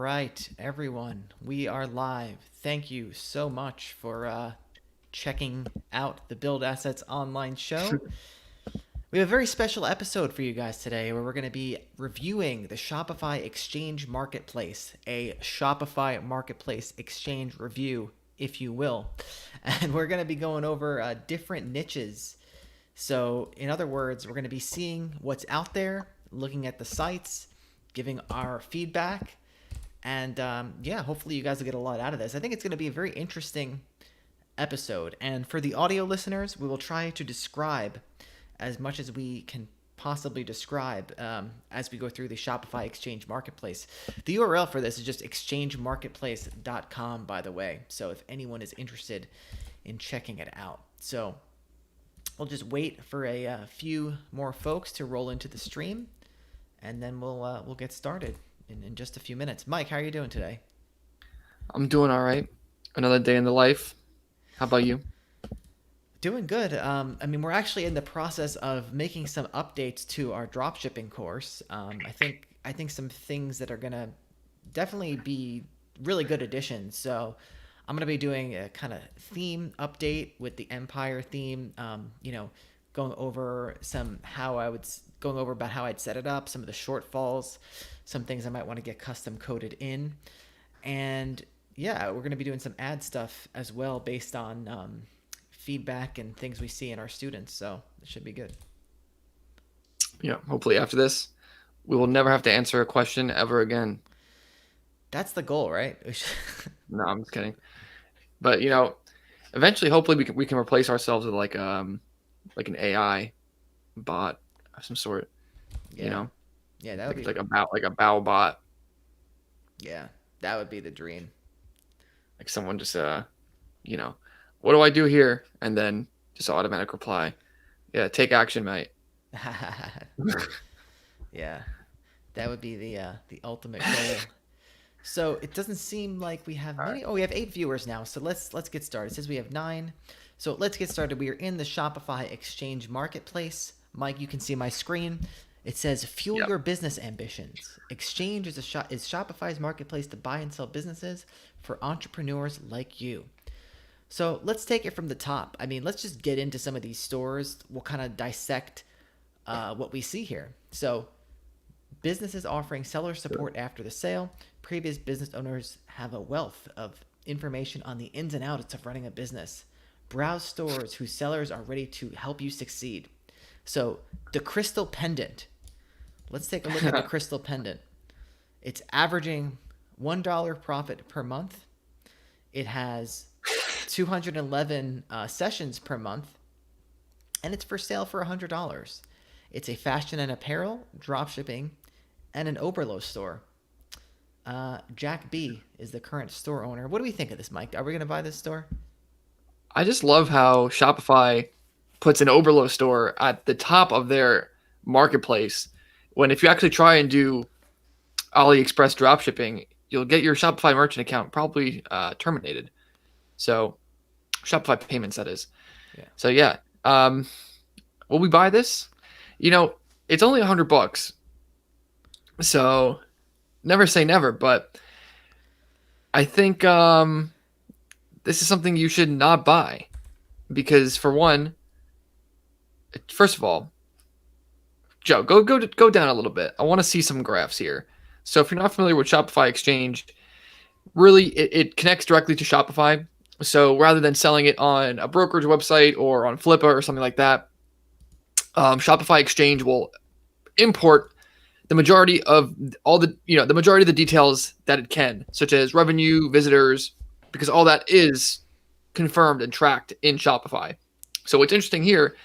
right, everyone, we are live. Thank you so much for checking out the Build Assets online show. We have a very special episode for you guys today where we're going to be reviewing the Shopify Exchange Marketplace, a Shopify Marketplace exchange review, if you will. And we're going to be going over different niches. So, in other words, we're going to be seeing what's out there, looking at the sites, giving our feedback. And hopefully you guys will get a lot out of this. I think it's going to be a very interesting episode. And for the audio listeners, we will try to describe as much as we can possibly describe as we go through the Shopify Exchange Marketplace. The URL for this is just exchangemarketplace.com, by the way. So if anyone is interested in checking it out. So we'll just wait for a few more folks to roll into the stream, and then we'll get started in just a few minutes. Mike, how are you doing today? I'm doing all right. Another day in the life. How about you? Doing good. We're actually in the process of making some updates to our dropshipping course. I think some things that are gonna definitely be really good additions. So I'm gonna be doing a kind of theme update with the Empire theme. Going over about how I'd set it up, some of the shortfalls, some things I might want to get custom coded in, and yeah, we're gonna be doing some ad stuff as well based on feedback and things we see in our students. So it should be good. Yeah, hopefully after this, we will never have to answer a question ever again. That's the goal, right? No, I'm just kidding. But eventually, hopefully, we can replace ourselves with like an AI bot of some sort. Yeah, yeah, that would be like a bow bot. Yeah, that would be the dream. Like someone just what do I do here? And then just automatic reply. Yeah, take action, mate. Yeah, that would be the ultimate goal. So it doesn't seem like we have many. Oh, we have 8 viewers now. So let's get started. It says we have 9. So let's get started. We are in the Shopify Exchange Marketplace. Mike, you can see my screen. It says fuel your business ambitions. Exchange is Shopify's marketplace to buy and sell businesses for entrepreneurs like you. So let's take it from the top. Let's just get into some of these stores. We'll kind of dissect what we see here. So businesses offering seller support after the sale. Previous business owners have a wealth of information on the ins and outs of running a business. Browse stores whose sellers are ready to help you succeed. So the Crystal Pendant. Let's take a look at the Crystal Pendant. It's averaging $1 profit per month. It has 211 sessions per month, and it's for sale for $100. It's a fashion and apparel, dropshipping, and an Oberlo store. Jack B is the current store owner. What do we think of this, Mike? Are we going to buy this store? I just love how Shopify puts an Oberlo store at the top of their marketplace, when if you actually try and do AliExpress dropshipping, you'll get your Shopify merchant account probably terminated. So Shopify payments, that is. Yeah. So yeah, will we buy this? It's only $100. So never say never, but I think this is something you should not buy, because for one, first of all, Joe, go down a little bit. I want to see some graphs here. So if you're not familiar with Shopify Exchange, really it connects directly to Shopify. So rather than selling it on a brokerage website or on Flippa or something like that, Shopify Exchange will import the majority of the details that it can, such as revenue, visitors, because all that is confirmed and tracked in Shopify. So what's interesting here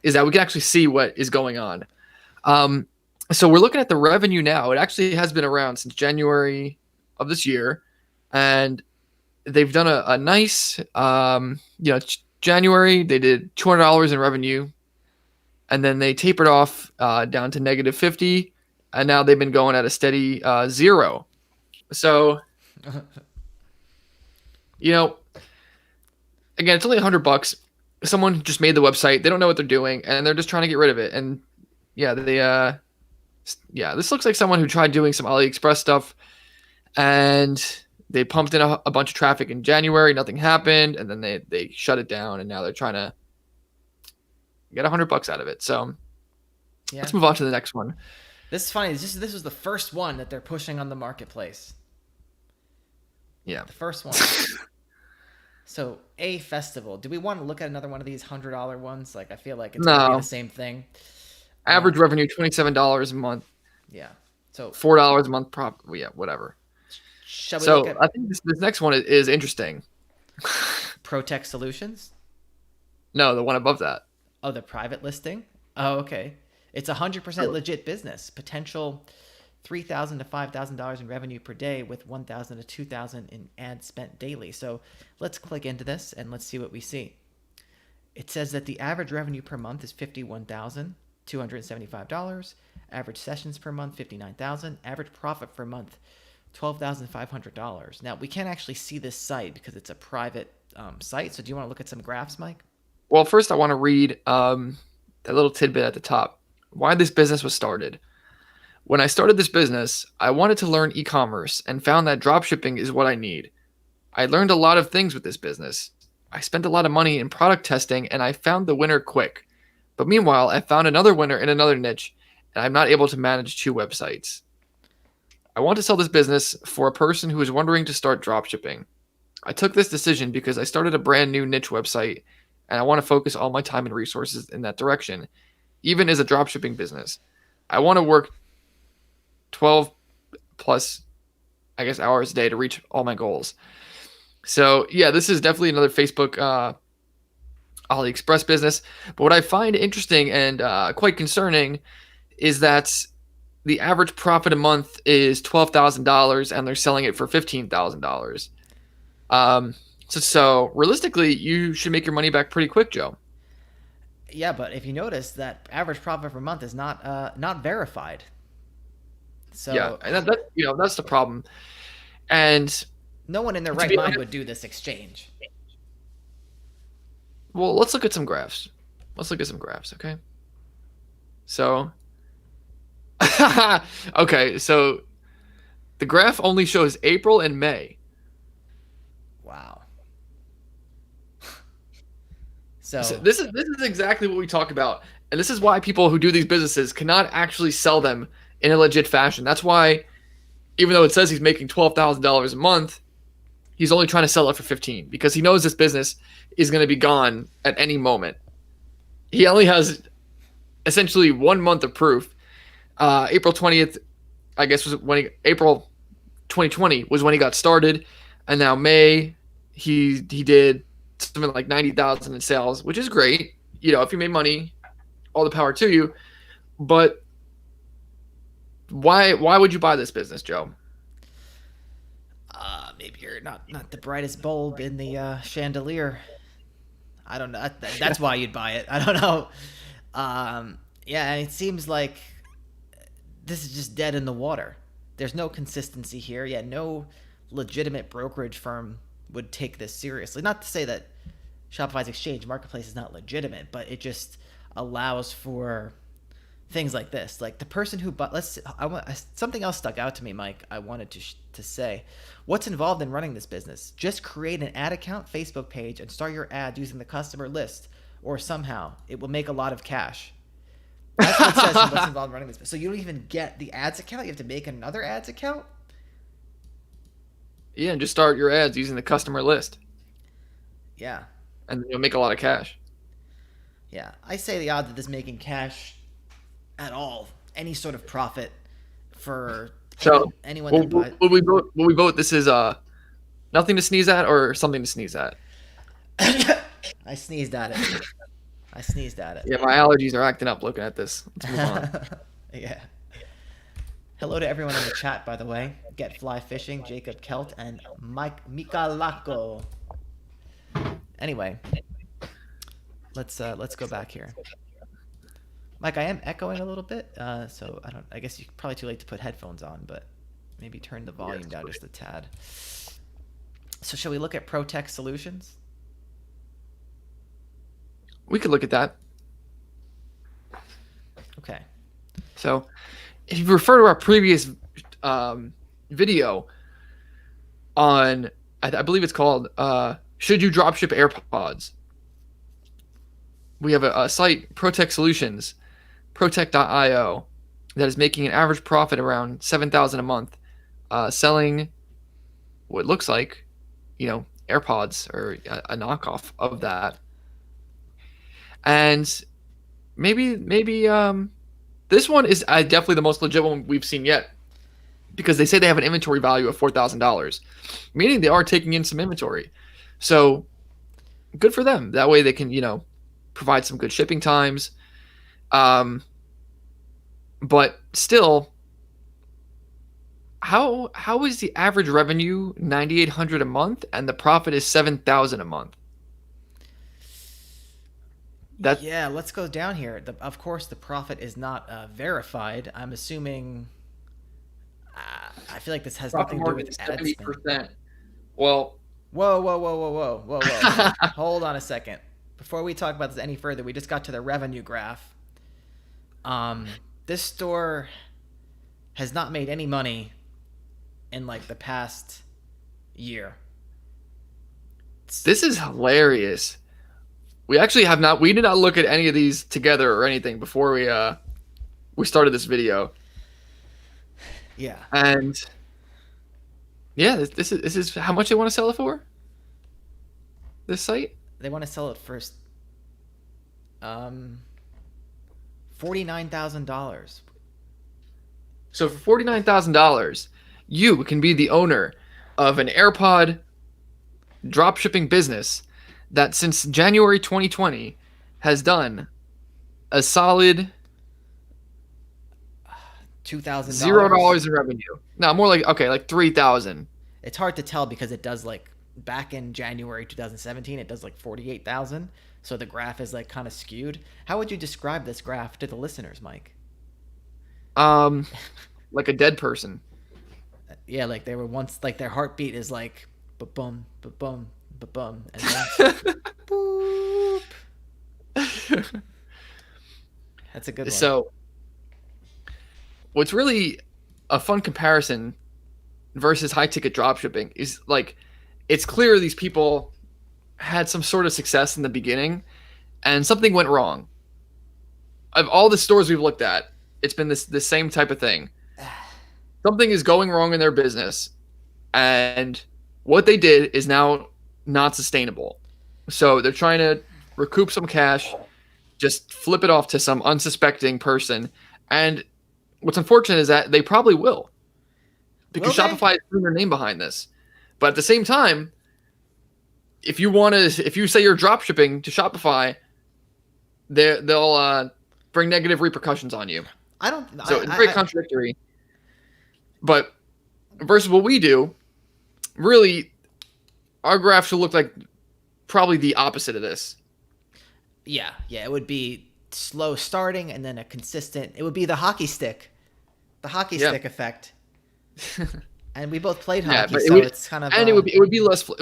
is that we can actually see what is going on. So we're looking at the revenue now. It actually has been around since January of this year, and they've done a nice, January they did $200 in revenue, and then they tapered off down to negative 50, and now they've been going at a steady 0. So, again, it's only $100. Someone just made the website. They don't know what they're doing, and they're just trying to get rid of it. And this looks like someone who tried doing some AliExpress stuff and they pumped in a bunch of traffic in January. Nothing happened, and then they shut it down, and now they're trying to get $100 out of it. So Yeah. let's move on to the next one. This is funny. This was the first one that they're pushing on the marketplace. Yeah. The first one. So, A Festival. Do we want to look at another one of these $100 ones? Like, I feel like it's going to be the same thing. Average revenue $27 a month. Yeah. So $4 a month prop. Yeah, whatever. Shall we so look at I think this next one is interesting. ProTech Solutions? No, the one above that. Oh, the private listing? Oh, okay. It's 100% legit business. Potential $3,000 to $5,000 in revenue per day with $1,000 to $2,000 in ads spent daily. So let's click into this and let's see what we see. It says that the average revenue per month is $51,275. Average sessions per month, 59,000. Average profit per month, $12,500. Now, we can't actually see this site because it's a private site. So do you want to look at some graphs, Mike? Well, first I want to read that little tidbit at the top. Why this business was started. When I started this business, I wanted to learn e-commerce and found that dropshipping is what I need. I learned a lot of things with this business. I spent a lot of money in product testing and I found the winner quick. But meanwhile, I found another winner in another niche and I'm not able to manage 2 websites. I want to sell this business for a person who is wondering to start dropshipping. I took this decision because I started a brand new niche website and I want to focus all my time and resources in that direction, even as a dropshipping business. I want to work 12 plus, I guess, hours a day to reach all my goals. So yeah, this is definitely another Facebook AliExpress business. But what I find interesting and quite concerning is that the average profit a month is $12,000 and they're selling it for $15,000. So realistically, you should make your money back pretty quick, Joe. Yeah, but if you notice, that average profit per month is not verified. So yeah, and that's the problem. And no one in their right mind would do this exchange. Well, let's look at some graphs. Okay? So, okay, so the graph only shows April and May. Wow. So this is exactly what we talk about, and this is why people who do these businesses cannot actually sell them in a legit fashion. That's why, even though it says he's making $12,000 a month, he's only trying to sell it for $15,000 because he knows this business is going to be gone at any moment. He only has essentially 1 month of proof. April 20th, I guess, was when April 2020 was when he got started, and now May he did something like 90,000 in sales, which is great. If you made money, all the power to you. But why would you buy this business, Joe? Maybe you're not the brightest bulb in the chandelier. I don't know. That's why you'd buy it. I don't know. Yeah, it seems like this is just dead in the water. There's no consistency here. Yeah, no legitimate brokerage firm would take this seriously. Not to say that Shopify's exchange marketplace is not legitimate, but it just allows for things like this. Like the person who bought, something else stuck out to me, Mike. I wanted to say, what's involved in running this business? Just create an ad account, Facebook page, and start your ad using the customer list, or somehow it will make a lot of cash. That's what it says in what's involved in running this business. So you don't even get the ads account. You have to make another ads account. Yeah, and just start your ads using the customer list. Yeah. And you'll make a lot of cash. Yeah. I say the odds of this making cash at all, any sort of profit for anyone that buys. Will we vote this is nothing to sneeze at or something to sneeze at? I sneezed at it. Yeah, my allergies are acting up looking at this. Let's move on. Yeah. Hello to everyone in the chat, by the way. Get Fly Fishing, Jacob Kelt, and Mike Mikalako. Anyway, let's go back here. Mike, I am echoing a little bit, so I guess you're probably too late to put headphones on, but maybe turn the volume down just a tad. So shall we look at ProTech Solutions? We could look at that. Okay. So if you refer to our previous video, on, I believe it's called Should You Dropship AirPods? We have a site, ProTech Solutions, ProTech.io, that is making an average profit around $7,000 a month, selling what looks like, AirPods or a knockoff of that. And maybe this one is definitely the most legit one we've seen yet, because they say they have an inventory value of $4,000, meaning they are taking in some inventory. So good for them. That way they can, provide some good shipping times. But still, how is the average revenue $9,800 a month and the profit is $7,000 a month? Yeah, let's go down here. Of course, the profit is not verified. I'm assuming. I feel like this has Profit nothing to do margin with is ad spend. 70%. Well, Whoa, whoa, whoa, whoa, whoa, whoa, whoa. Hold on a second. Before we talk about this any further, we just got to the revenue graph. This store has not made any money in like the past year. this is hilarious. We actually have not. We did not look at any of these together or anything before we started this video. Yeah, And yeah, this is how much they want to sell it for. This site. they want to sell it for $49,000. So for $49,000, you can be the owner of an AirPod dropshipping business that since January 2020 has done a solid $0 $2,000. in revenue. No, more like, okay, like 3,000. It's hard to tell because it does like back in January 2017, it does like 48,000. So the graph is like kind of skewed. How would you describe this graph to the listeners, Mike? Like a dead person. Yeah, like they were once like their heartbeat is like ba-bum, ba-bum, ba-bum, and then boop. That's a good one. So what's really a fun comparison versus high ticket dropshipping is like, it's clear these people had some sort of success in the beginning and something went wrong. Of all the stores we've looked at, it's been the same type of thing. Something is going wrong in their business, and what they did is now not sustainable. So they're trying to recoup some cash, just flip it off to some unsuspecting person. And what's unfortunate is that they probably will, because Will they? Shopify is putting their name behind this. But at the same time, if you say you're drop shipping to Shopify, they'll bring negative repercussions on you. I don't. So it's very contradictory. But versus what we do, really, our graph should look like probably the opposite of this. Yeah, it would be slow starting and then a consistent. It would be the hockey stick stick effect. And we both played hockey, but so it's kind of. And it would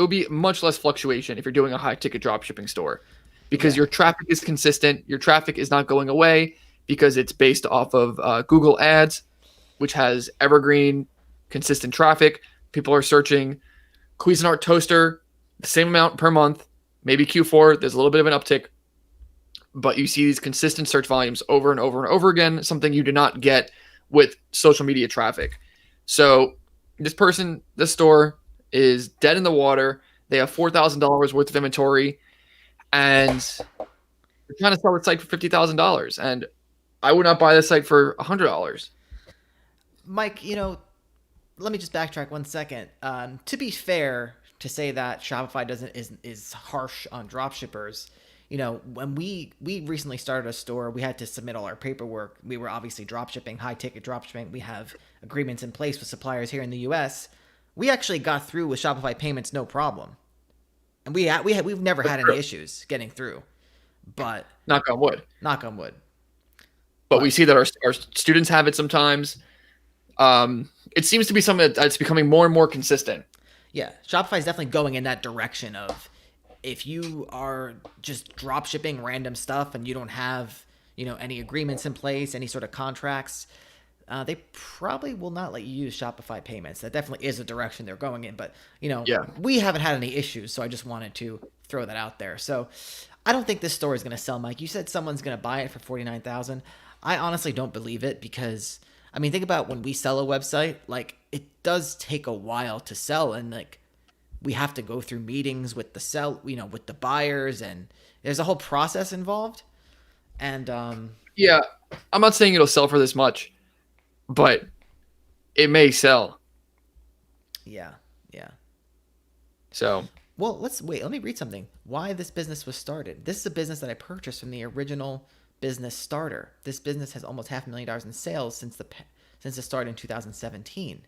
be much less fluctuation if you're doing a high ticket drop shipping store, because your traffic is consistent. Your traffic is not going away because it's based off of Google Ads, which has evergreen, consistent traffic. People are searching Cuisinart toaster, the same amount per month. Maybe Q4, there's a little bit of an uptick, but you see these consistent search volumes over and over and over again, something you do not get with social media traffic. So this store is dead in the water. They have $4,000 worth of inventory, and they're trying to sell the site for $50,000. And I would not buy this site for $100. Mike, let me just backtrack 1 second. To be fair, to say that Shopify is harsh on dropshippers, when we recently started a store, we had to submit all our paperwork. We were obviously dropshipping, high ticket dropshipping. We have agreements in place with suppliers here in the U.S. We actually got through with Shopify payments, no problem, and we've never had any issues getting through. But knock on wood. But we see that our students have it sometimes. It seems to be something that's becoming more and more consistent. Yeah, Shopify is definitely going in that direction of, if you are just drop shipping random stuff and you don't have, any agreements in place, any sort of contracts, They probably will not let you use Shopify payments. That definitely is a direction they're going in. But Yeah. we haven't had any issues, so I just wanted to throw that out there. So I don't think this store is going to sell, Mike. You said someone's going to buy it for 49,000. I honestly don't believe it because I mean, think about when we sell a website. Like it does take a while to sell, and like we have to go through meetings with the with the buyers, and there's a whole process involved. And Yeah. I'm not saying it'll sell for this much, but it may sell. yeah, yeah. So Well, let's wait. Let me read something. Why this business was started. This is a business that I purchased from the original business starter. This business has almost $500,000 in sales since the start in 2017.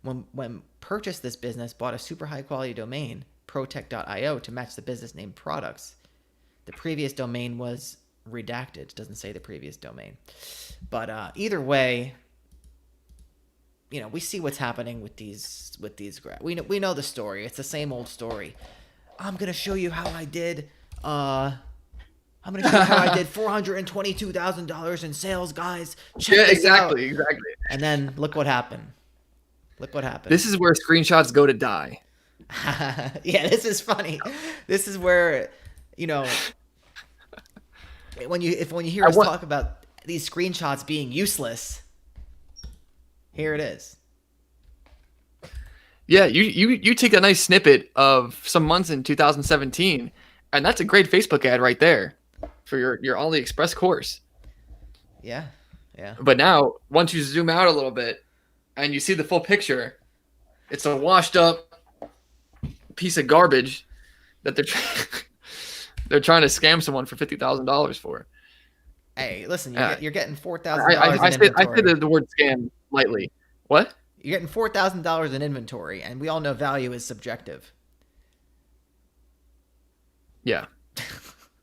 When purchased this business, bought a super high quality domain, ProTech.io, to match the business name products. The previous domain was redacted. It doesn't say the previous domain. But either way, we see what's happening with these we know the story. It's the same old story. I'm gonna show you how I did. I'm gonna show you how I did $422,000 in sales, guys. Check this out. Exactly. And then look what happened. This is where screenshots go to die. Yeah, this is funny. This is where when you hear us talk about these screenshots being useless. Here it is. Yeah, you take a nice snippet of some months in 2017, and that's a great Facebook ad right there for your AliExpress course. Yeah. But now, once you zoom out a little bit and you see the full picture, it's a washed up piece of garbage that they're trying to scam someone for $50,000 for. Hey, listen, you're getting $4,000 in inventory. I say the word scam lightly. What? You're getting $4,000 in inventory, and we all know value is subjective. Yeah.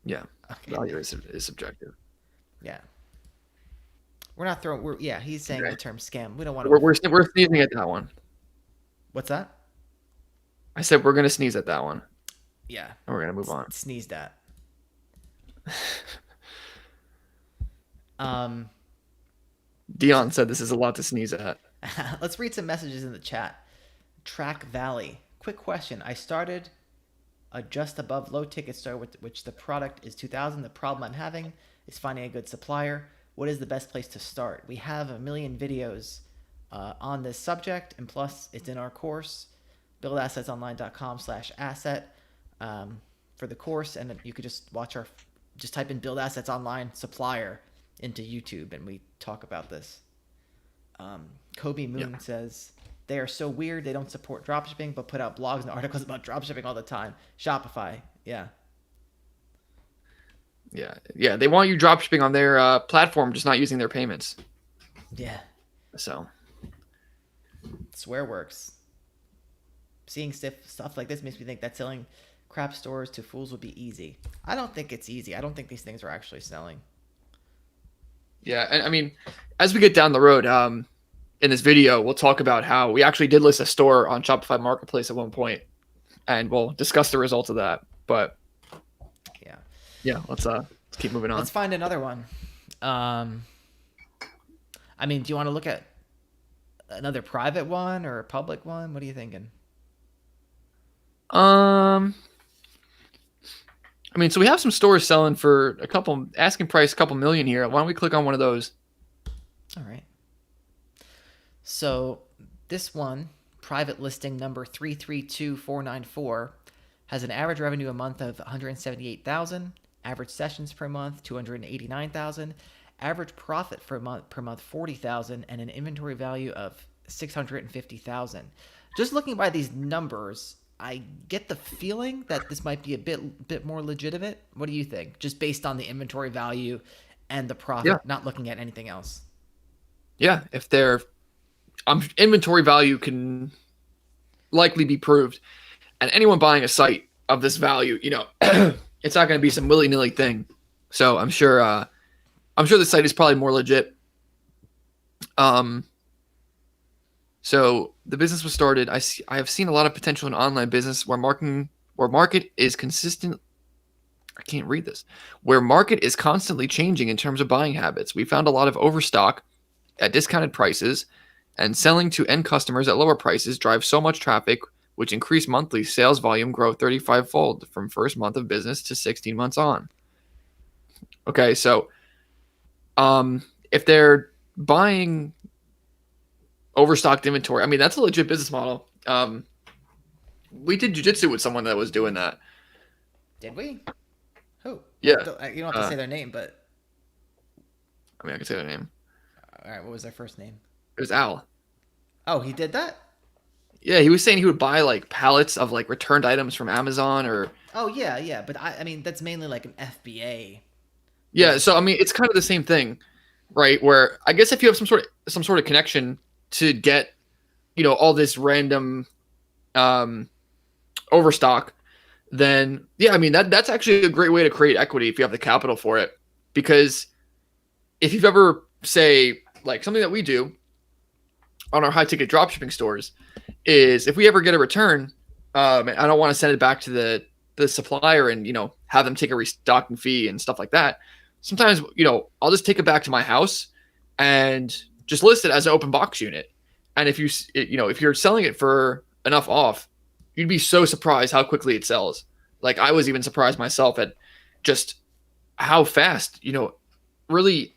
Yeah. Okay. Value is subjective. Yeah. We're not throwing. He's saying the term scam. We don't want to. We're sneezing at that one. What's that? I said we're gonna sneeze at that one. Yeah. And we're gonna move on. Sneezed at. Dion said this is a lot to sneeze at. Let's read some messages in the chat. Track Valley. Quick question. I started a just above low ticket store with which the product is 2,000. The problem I'm having is finding a good supplier. What is the best place to start? We have a million videos on this subject, and plus it's in our course, buildassetsonline.com/asset for the course, and you could just type in Build Assets Online supplier into YouTube, and we talk about this. Kobe Moon says, they are so weird they don't support dropshipping but put out blogs and articles about dropshipping all the time. Shopify. Yeah, they want you dropshipping on their platform, just not using their payments. Yeah. So Swear works. Seeing stuff like this makes me think that selling crap stores to fools would be easy. I don't think it's easy. I don't think these things are actually selling. Yeah, and I mean, as we get down the road, in this video, we'll talk about how we actually did list a store on Shopify Marketplace at one point, and we'll discuss the results of that. But let's keep moving on. Let's find another one. I mean, do you want to look at another private one or a public one? What are you thinking? I mean, so we have some stores selling for asking price a couple million here. Why don't we click on one of those? All right. So this one, private listing number 332494, has an average revenue a month of 178,000, average sessions per month 289,000, average profit per month 40,000, and an inventory value of 650,000. Just looking by these numbers, I get the feeling that this might be a bit more legitimate. What do you think? Just based on the inventory value and the profit, not looking at anything else. Yeah, if they're inventory value can likely be proved, and anyone buying a site of this value, it's not going to be some willy-nilly thing. So I'm sure the site is probably more legit. So the business was started. I have seen a lot of potential in online business where market is consistent. I can't read this. Where market is constantly changing in terms of buying habits. We found a lot of overstock at discounted prices and selling to end customers at lower prices drives so much traffic, which increase monthly sales volume grow 35-fold from first month of business to 16 months on. Okay, so if they're buying overstocked inventory, I mean, that's a legit business model. We did jujitsu with someone that was doing that. Did we? Who? Well, Yeah. you don't have to say their name, but I mean, I can say their name. all right. What was their first name? It was Al. Oh, he did that. Yeah, he was saying he would buy like pallets of like returned items from Amazon or Oh yeah, yeah. But I mean, that's mainly like an FBA. yeah. So I mean, it's kind of the same thing, right? Where I guess if you have some sort of connection to get, all this random overstock, then yeah, I mean that's actually a great way to create equity if you have the capital for it. Because if you've ever say like something that we do on our high ticket dropshipping stores is if we ever get a return, and I don't want to send it back to the supplier and have them take a restocking fee and stuff like that. Sometimes I'll just take it back to my house and just list it as an open box unit. And if if you're selling it for enough off, you'd be so surprised how quickly it sells. Like I was even surprised myself at just how fast. Really,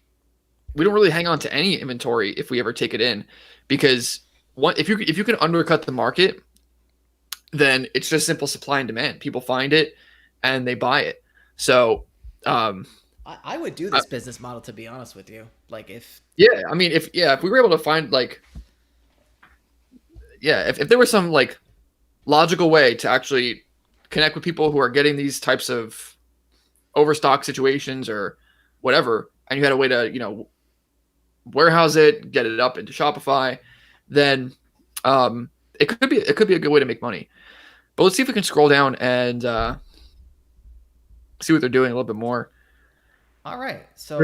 we don't really hang on to any inventory if we ever take it in, because if you can undercut the market, then it's just simple supply and demand. People find it and they buy it. So I would do this business model, to be honest with you. Like if yeah, I mean if we were able to find like if there was some like logical way to actually connect with people who are getting these types of overstock situations or whatever, and you had a way to warehouse it, get it up into Shopify, then it could be a good way to make money. But let's see if we can scroll down and see what they're doing a little bit more. all right, so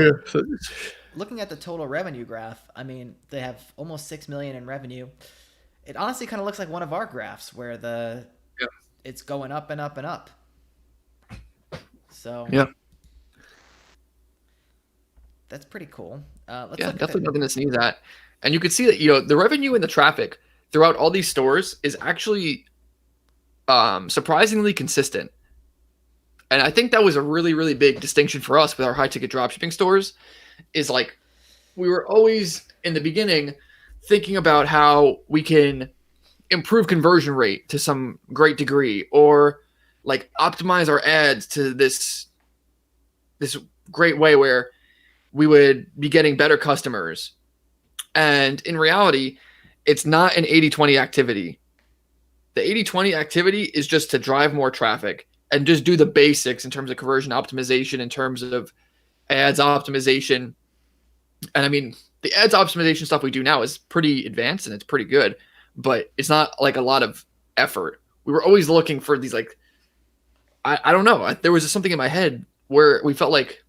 looking at the total revenue graph, I mean they have almost 6 million in revenue. It honestly kind of looks like one of our graphs where it's going up and up and up. So yeah, that's pretty cool. Let's yeah, look definitely at nothing to sneeze at. And you can see that the revenue and the traffic throughout all these stores is actually surprisingly consistent. And I think that was a really, really big distinction for us with our high ticket dropshipping stores, is like we were always in the beginning thinking about how we can improve conversion rate to some great degree, or like optimize our ads to this great way where we would be getting better customers. And in reality, it's not an 80-20 activity. The 80-20 activity is just to drive more traffic and just do the basics in terms of conversion optimization, in terms of ads optimization. And I mean, the ads optimization stuff we do now is pretty advanced and it's pretty good, but it's not like a lot of effort. We were always looking for these like, I don't know. There was something in my head where we felt like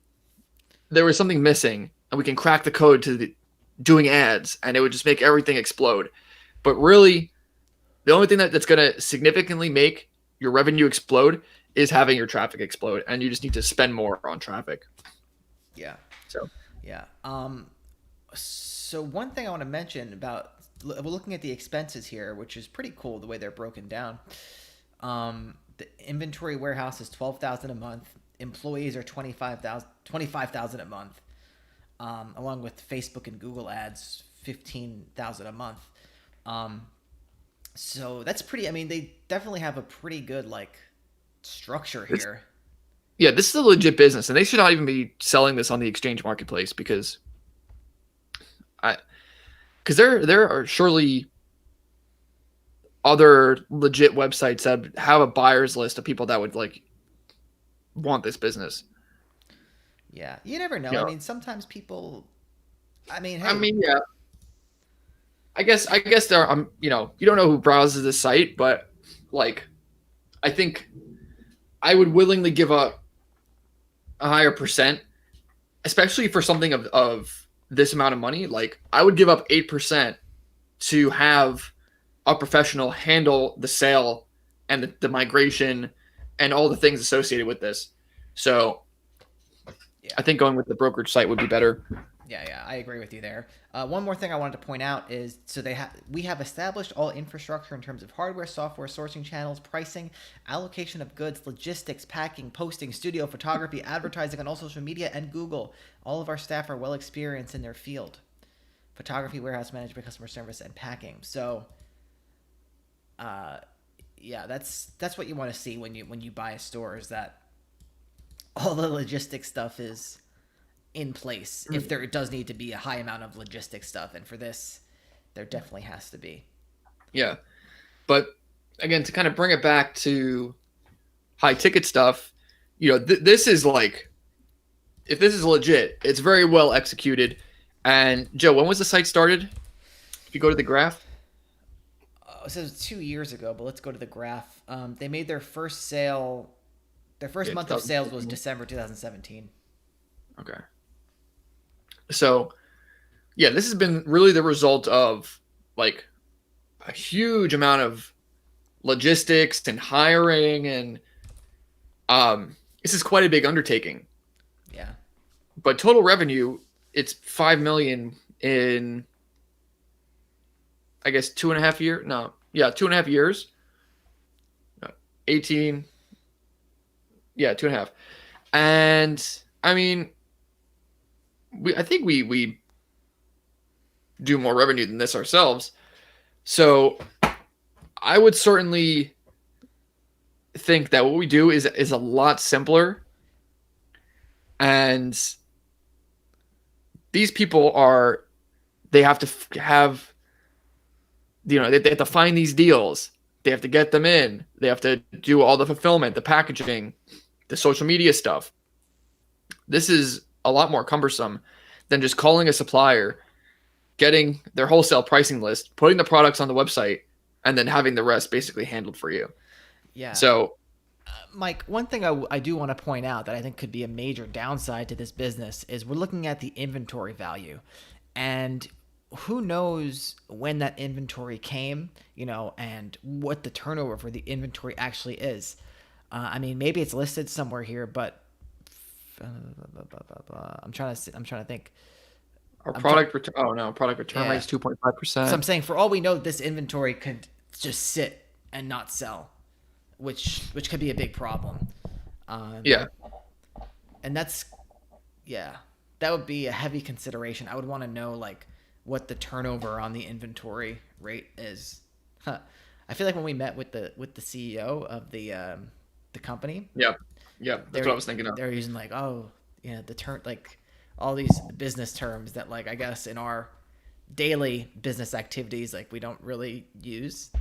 there was something missing and we can crack the code to doing ads and it would just make everything explode. But really, the only thing that's going to significantly make your revenue explode is having your traffic explode, and you just need to spend more on traffic. yeah. So Yeah. So one thing I want to mention about we're looking at the expenses here, which is pretty cool the way they're broken down. The inventory warehouse is 12,000 a month. Employees are 25,000 a month. Along with Facebook and Google ads, 15,000 a month. So that's pretty. I mean, they definitely have a pretty good like structure here. yeah, this is a legit business, and they should not even be selling this on the exchange marketplace because there are surely other legit websites that have a buyer's list of people that would like want this business. Yeah, you never know. Yeah. I mean, sometimes people. I mean, hey, I mean, yeah. I guess there are, you don't know who browses this site, but like I think I would willingly give a higher percent, especially for something of this amount of money. Like I would give up 8% to have a professional handle the sale and the migration and all the things associated with this. So yeah. I think going with the brokerage site would be better. Yeah, I agree with you there. One more thing I wanted to point out is so we have established all infrastructure in terms of hardware, software, sourcing channels, pricing, allocation of goods, logistics, packing, posting, studio, photography, advertising on all social media, and Google. All of our staff are well experienced in their field: photography, warehouse management, customer service, and packing. So, uh, yeah, that's what you want to see when you buy a store, is that all the logistics stuff is in place if there does need to be a high amount of logistics stuff, and for this there definitely has to be. Yeah. But again, to kind of bring it back to high ticket stuff, this is like, if this is legit, it's very well executed. And Joe, when was the site started? If you go to the graph. It says 2 years ago, but let's go to the graph. They made their first sale. Their first month of sales was December 2017. Okay. So, yeah, this has been really the result of like a huge amount of logistics and hiring, and this is quite a big undertaking. Yeah. But total revenue, it's 5 million in, I guess, 2.5 years. No, yeah, 2.5 years. 18. Yeah, 2.5. And I mean, I think we do more revenue than this ourselves. So I would certainly think that what we do is a lot simpler. And these people they have to have, they have to find these deals. They have to get them in. They have to do all the fulfillment, the packaging, the social media stuff. This is a lot more cumbersome than just calling a supplier, getting their wholesale pricing list, putting the products on the website, and then having the rest basically handled for you. Yeah. So, Mike, one thing I do want to point out that I think could be a major downside to this business is we're looking at the inventory value. And who knows when that inventory came, and what the turnover for the inventory actually is. I mean, maybe it's listed somewhere here, but I'm trying to think. our product return. Oh no, product return rate is So 2.5%. I'm saying, for all we know, this inventory could just sit and not sell, which could be a big problem. Yeah, And that would be a heavy consideration. I would want to know like what the turnover on the inventory rate is. I feel like when we met with the CEO of the company, yeah. That's what I was thinking of. they're using like, oh yeah, the term, like all these business terms that, like, I guess in our daily business activities, like, we don't really use.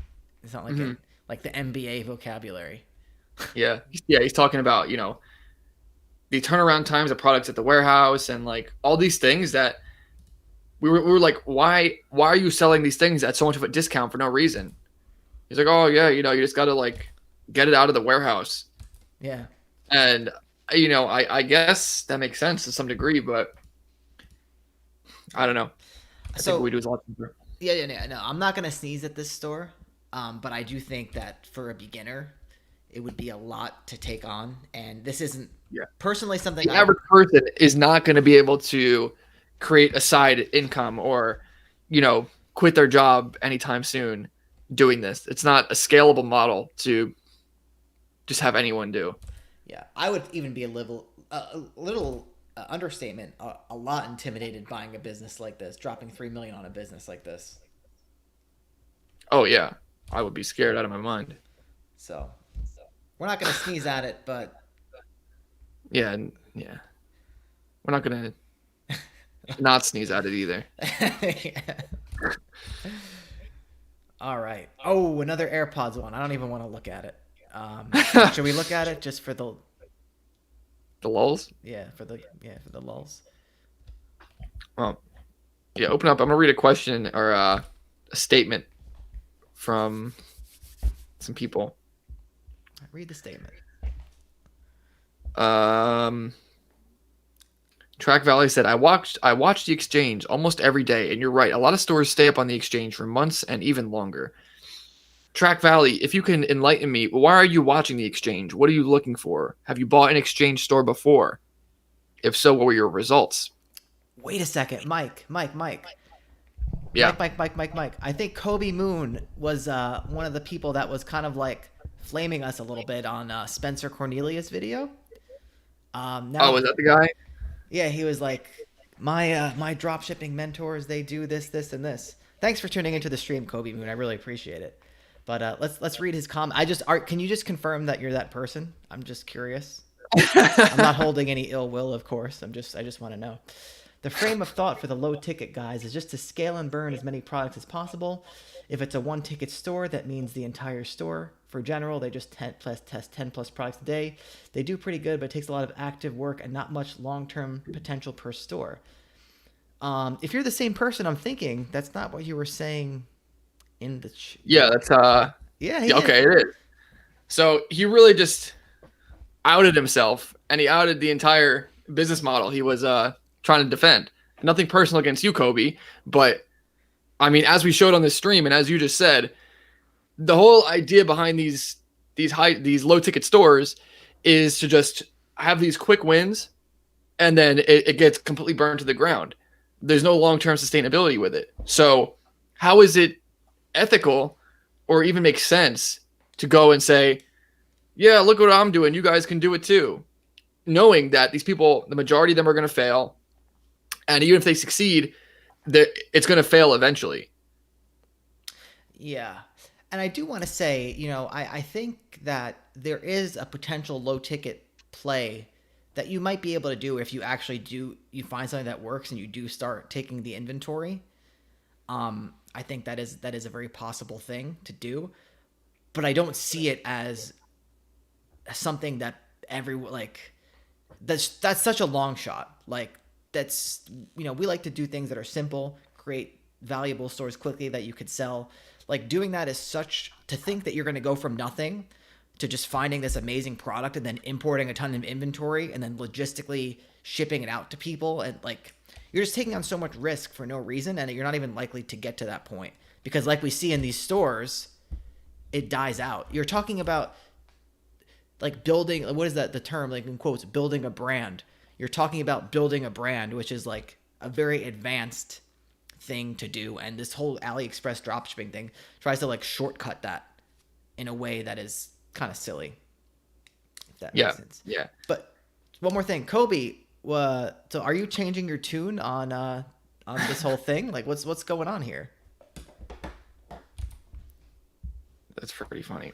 It's not like like the MBA vocabulary. Yeah, he's talking about the turnaround times of products at the warehouse and like all these things that we were like, why are you selling these things at so much of a discount for no reason? He's like, oh yeah, you just got to like get it out of the warehouse. Yeah. And I guess that makes sense to some degree, but I don't know. I think what we do is a lot simpler. Yeah. No, I'm not gonna sneeze at this store, but I do think that for a beginner, it would be a lot to take on, and this isn't personally something The average person is not going to be able to create a side income or, quit their job anytime soon doing this. It's not a scalable model to just have anyone do. Yeah, I would even be a little understatement, a lot intimidated buying a business like this, dropping 3 million on a business like this. Oh yeah, I would be scared out of my mind. So we're not gonna sneeze at it, but Yeah, yeah. We're not gonna not sneeze at it either. All right. Oh, another AirPods one. I don't even want to look at it. Should we look at it just for the The lulls? for the lulls? Well, yeah. Open up. I'm gonna read a question or a statement from some people. Read the statement. Track Valley said, I watched the exchange almost every day, and you're right. A lot of stores stay up on the exchange for months and even longer. Track Valley, if you can enlighten me, why are you watching the exchange? What are you looking for? Have you bought an exchange store before? If so, what were your results? Wait a second, Yeah. Mike. I think Kobe Moon was one of the people that was kind of like flaming us a little bit on Spencer Cornelius' video. Oh, Now, was that the guy? yeah, he was like, my drop shipping mentors, they do this, and this. Thanks for tuning into the stream, Kobe Moon. I really appreciate it. But let's read his comment. Art, can you just confirm that you're that person? I'm just curious. I'm not holding any ill will, of course. I just want to know. The frame of thought for the low ticket guys is just to scale and burn as many products as possible. If it's a one ticket store, that means the entire store. For general, they just test 10 plus products a day. They do pretty good, but it takes a lot of active work and not much long term potential per store. If you're the same person, I'm thinking that's not what you were saying in the. Yeah, that's Yeah, he yeah, is. okay, it is. So he really just outed himself, and he outed the entire business model he was trying to defend. Nothing personal against you, Kobe, but I mean, as we showed on this stream, and as you just said, the whole idea behind these low ticket stores is to just have these quick wins, and then it gets completely burned to the ground. There's no long term sustainability with it. So how is it ethical or even make sense to go and say, yeah, look what I'm doing, you guys can do it too, knowing that these people, the majority of them are going to fail, and even if they succeed, it's going to fail eventually. Yeah. And I do want to say, I think that there is a potential low ticket play that you might be able to do if you actually you find something that works and you do start taking the inventory. I think that is a very possible thing to do, but I don't see it as something that that's such a long shot. Like that's we like to do things that are simple, create valuable stores quickly that you could sell. Like doing that is such to think that you're going to go from nothing to just finding this amazing product and then importing a ton of inventory and then logistically shipping it out to people, and like you're just taking on so much risk for no reason, and you're not even likely to get to that point because like we see in these stores, it dies out. You're talking about like building, what is that the term, like in quotes, building a brand. You're talking about building a brand, which is like a very advanced thing to do, and this whole AliExpress dropshipping thing tries to like shortcut that in a way that is kind of silly, if that Yeah, makes sense. yeah. But one more thing, Kobe, so are you changing your tune on this whole thing? Like what's going on here? That's pretty funny.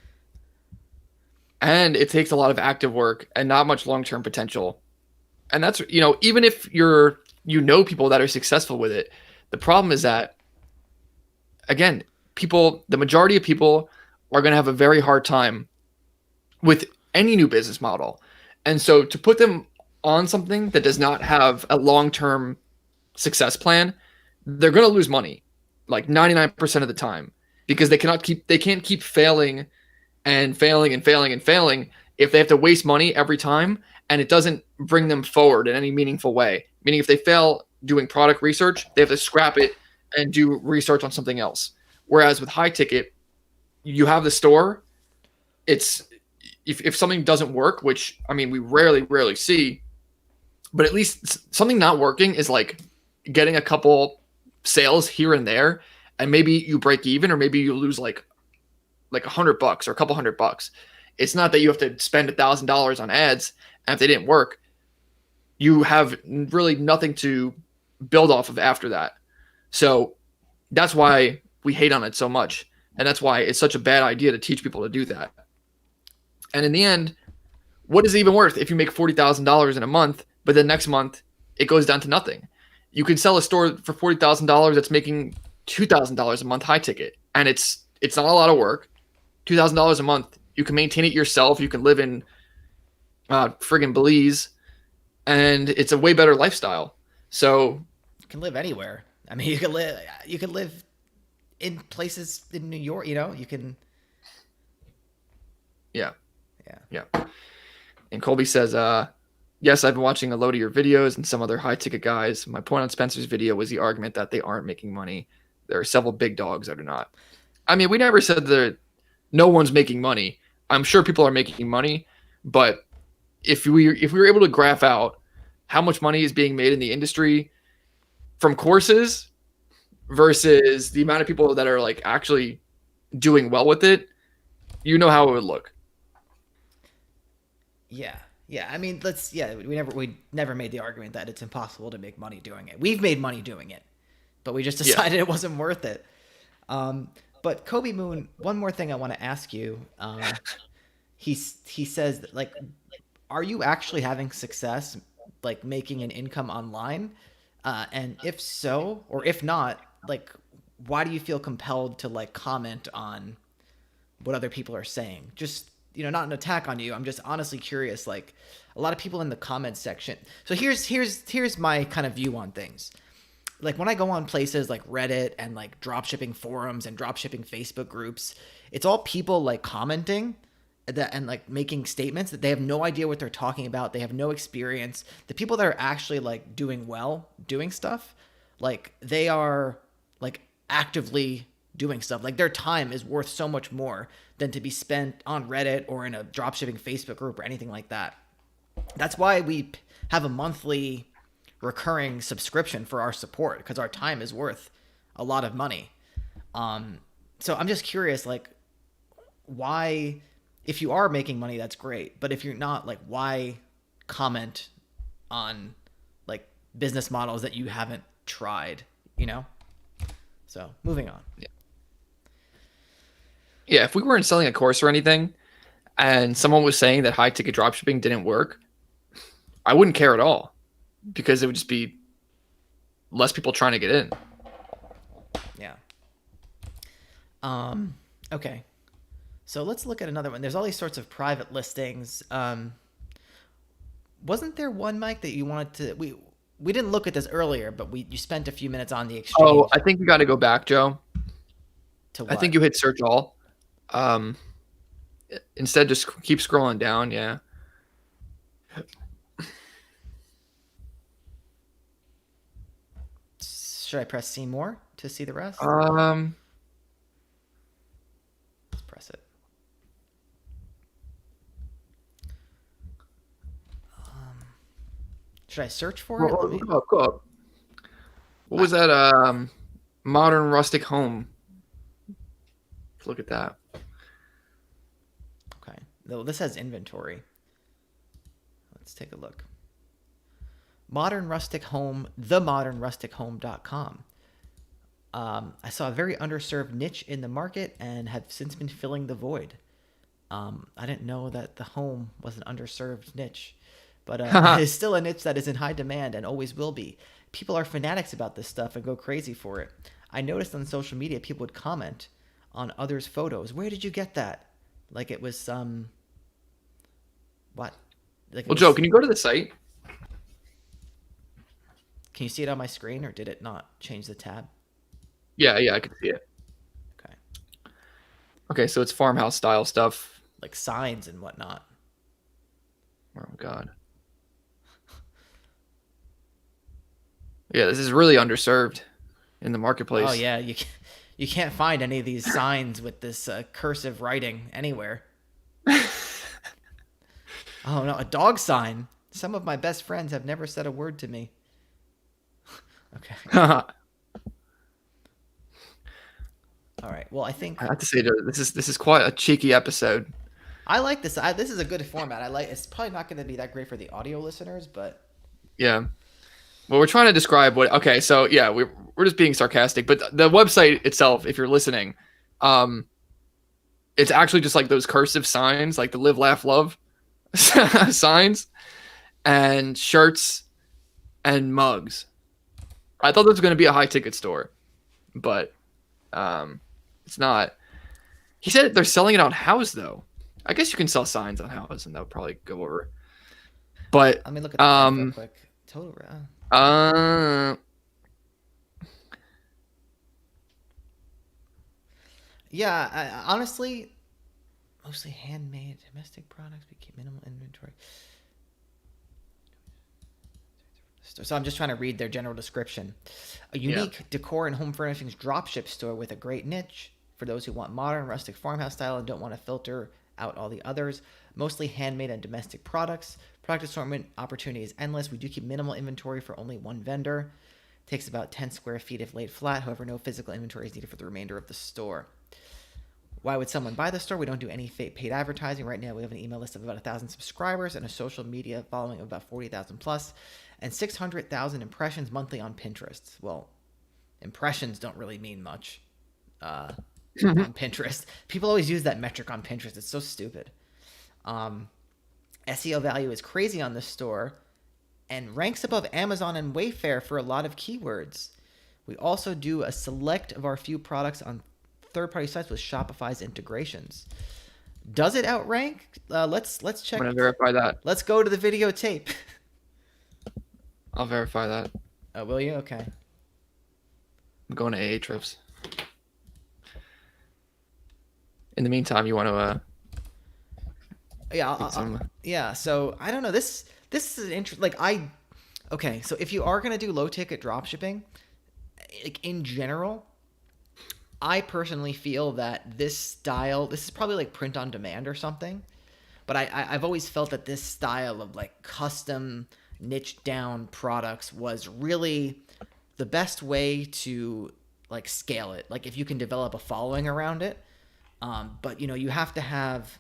And it takes a lot of active work and not much long-term potential. And that's, even if people that are successful with it, the problem is that, again, the majority of people are going to have a very hard time with any new business model. And so to put them on something that does not have a long-term success plan, they're going to lose money like 99% of the time because they can't keep failing and failing and failing and failing if they have to waste money every time and it doesn't bring them forward in any meaningful way. Meaning if they fail doing product research, they have to scrap it and do research on something else. Whereas with high ticket, you have the store. It's if something doesn't work, which I mean we rarely see, but at least something not working is like getting a couple sales here and there, and maybe you break even or maybe you lose like $100 or a couple $100. It's not that you have to spend $1,000 on ads, and if they didn't work, you have really nothing to build off of after that. So that's why we hate on it so much, and that's why it's such a bad idea to teach people to do that. And in the end, what is it even worth if you make $40,000 in a month, but then next month it goes down to nothing? You can sell a store for $40,000 that's making $2,000 a month high ticket, and it's not a lot of work. $2,000 a month, you can maintain it yourself. You can live in friggin' Belize, and it's a way better lifestyle. So You can live anywhere. I mean, you can live in places in New York, you can. yeah. Yeah. And Colby says, yes, I've been watching a load of your videos and some other high ticket guys. My point on Spencer's video was the argument that they aren't making money. There are several big dogs that are not. I mean, we never said that no one's making money. I'm sure people are making money, but if we were able to graph out how much money is being made in the industry from courses versus the amount of people that are like actually doing well with it, you know how it would look. Yeah. Yeah, I mean, we never made the argument that it's impossible to make money doing it. We've made money doing it, but we just Yeah. decided it wasn't worth it. But Kobe Moon, one more thing I want to ask you. He says that, like, are you actually having success, like making an income online? And if so, or if not, like, why do you feel compelled to like comment on what other people are saying? Just, not an attack on you. I'm just honestly curious. Like, a lot of people in the comments section. So here's my kind of view on things. Like, when I go on places like Reddit and like dropshipping forums and dropshipping Facebook groups, it's all people like commenting that and like making statements that they have no idea what they're talking about. They have no experience. The people that are actually like doing well, doing stuff, like they are like actively doing stuff. Like, their time is worth so much more than to be spent on Reddit or in a dropshipping Facebook group or anything like that. That's why we have a monthly recurring subscription for our support, because our time is worth a lot of money. So I'm just curious, like, why, if you are making money, that's great. But if you're not, like, why comment on like business models that you haven't tried, you know? So moving on. Yeah, if we weren't selling a course or anything and someone was saying that high ticket dropshipping didn't work, I wouldn't care at all because it would just be less people trying to get in. Yeah. Okay. So let's look at another one. There's all these sorts of private listings. Wasn't there one, Mike, that you wanted to we didn't look at this earlier, but you spent a few minutes on the Oh, exchange. I think you got to go back, Joe. To I think what? you hit search all. Um, Instead, just keep scrolling down. Yeah. Should I press see more to see the rest? Um, Let's press it. Should I search for it? Let me. go up, go up. What I, was that? Modern rustic home. Let's look at that. okay. Though this has inventory. Let's take a look. Modern Rustic Home, themodernrustichome.com. I saw a very underserved niche in the market and have since been filling the void. I didn't know that the home was an underserved niche, but it is still a niche that is in high demand and always will be. People are fanatics about this stuff and go crazy for it. I noticed on social media people would comment on others' photos. Where did you get that? Like it was what? Like it Well, Joe, was. can you go to the site? Can you see it on my screen, or did it not change the tab? Yeah, yeah, I can see it. Okay, Okay, so it's farmhouse style stuff. like signs and whatnot. Oh God. Yeah, this is really underserved in the Oh marketplace. yeah, you can't find any of these signs with this cursive writing anywhere. Oh no, a dog sign. Some of my best friends have never said a word to me. Okay. I All right. Well, I think have to say, Joe, this is quite a cheeky episode. I like this. This is a good format. I like. It's probably not going to be that great for the audio listeners, but Yeah. Well, we're trying to describe what. Okay, so yeah, we're just being sarcastic, but the website itself, if you're listening, um, it's actually just like those cursive signs, like the live, laugh, love signs, and shirts and mugs. I thought this was going to be a high ticket store, but it's not. He said they're selling it on House though. I guess you can sell signs on House, and that would probably go over. But let me look at the price real quick. Total. uh, Yeah. Honestly, mostly handmade domestic products. We keep minimal inventory. So I'm just trying to read their general description. A yeah. unique decor and home furnishings dropship store with a great niche for those who want modern, rustic farmhouse style and don't want to filter out all the others. Mostly handmade and domestic products. Product assortment opportunity is endless. We do keep minimal inventory for only one vendor. Takes about 10 square feet if laid flat. However, no physical inventory is needed for the remainder of the store. Why would someone buy the store? We don't do any paid advertising. Right now, we have an email list of about 1,000 subscribers and a social media following of about 40,000 plus, and 600,000 impressions monthly on Pinterest. Well, impressions don't really mean much on Pinterest. People always use that metric on Pinterest. It's so stupid. SEO value is crazy on this store and ranks above Amazon and Wayfair for a lot of keywords. We also do a select of our few products on third-party sites with Shopify's integrations. Does it outrank? Let's check. I'm gonna verify that. Let's go to the videotape. I'll verify that. Oh, will you? Okay. I'm going to Ahrefs. In the meantime, you want to yeah. So I don't know. This is an interesting. Okay. So if you are gonna do low ticket dropshipping, like in general, I personally feel that this is probably like print on demand or something. But I've always felt that this style of like custom niche down products was really the best way to like scale it. Like if you can develop a following around it. But you have to have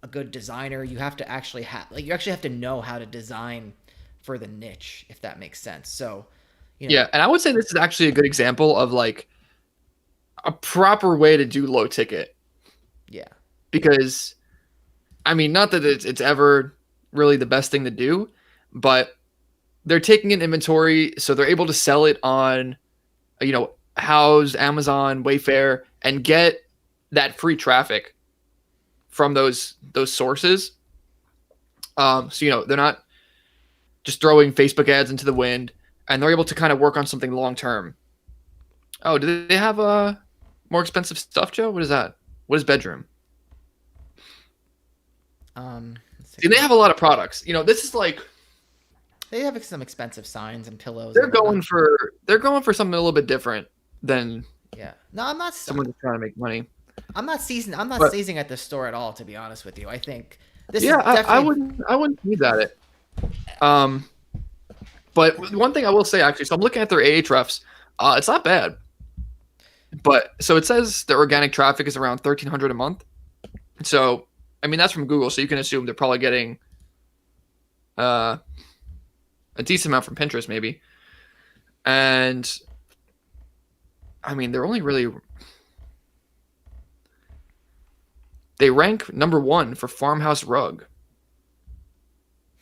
a good designer. You have to actually have to know how to design for the niche, if that makes sense. So, Yeah, and I would say this is actually a good example of like a proper way to do low ticket. Yeah. Because I mean, not that it's ever really the best thing to do, but they're taking an inventory, so they're able to sell it on, Houzz, Amazon, Wayfair, and get that free traffic from those sources. So they're not just throwing Facebook ads into the wind, and they're able to kind of work on something long term. Oh, do they have more expensive stuff, Joe? What is that? What is bedroom? See, they have a lot of products. This is like they have some expensive signs and pillows. They're going for something a little bit different than No, I'm not. Someone trying to make money. I'm not seizing at the store at all. To be honest with you, I think this is definitely. I wouldn't need that. But one thing I will say actually, so I'm looking at their Ahrefs. It's not bad. But so it says the organic traffic is around 1,300 a month. So I mean that's from Google, so you can assume they're probably getting a decent amount from Pinterest, maybe. And I mean, they're only really. They rank number 1 for farmhouse rug.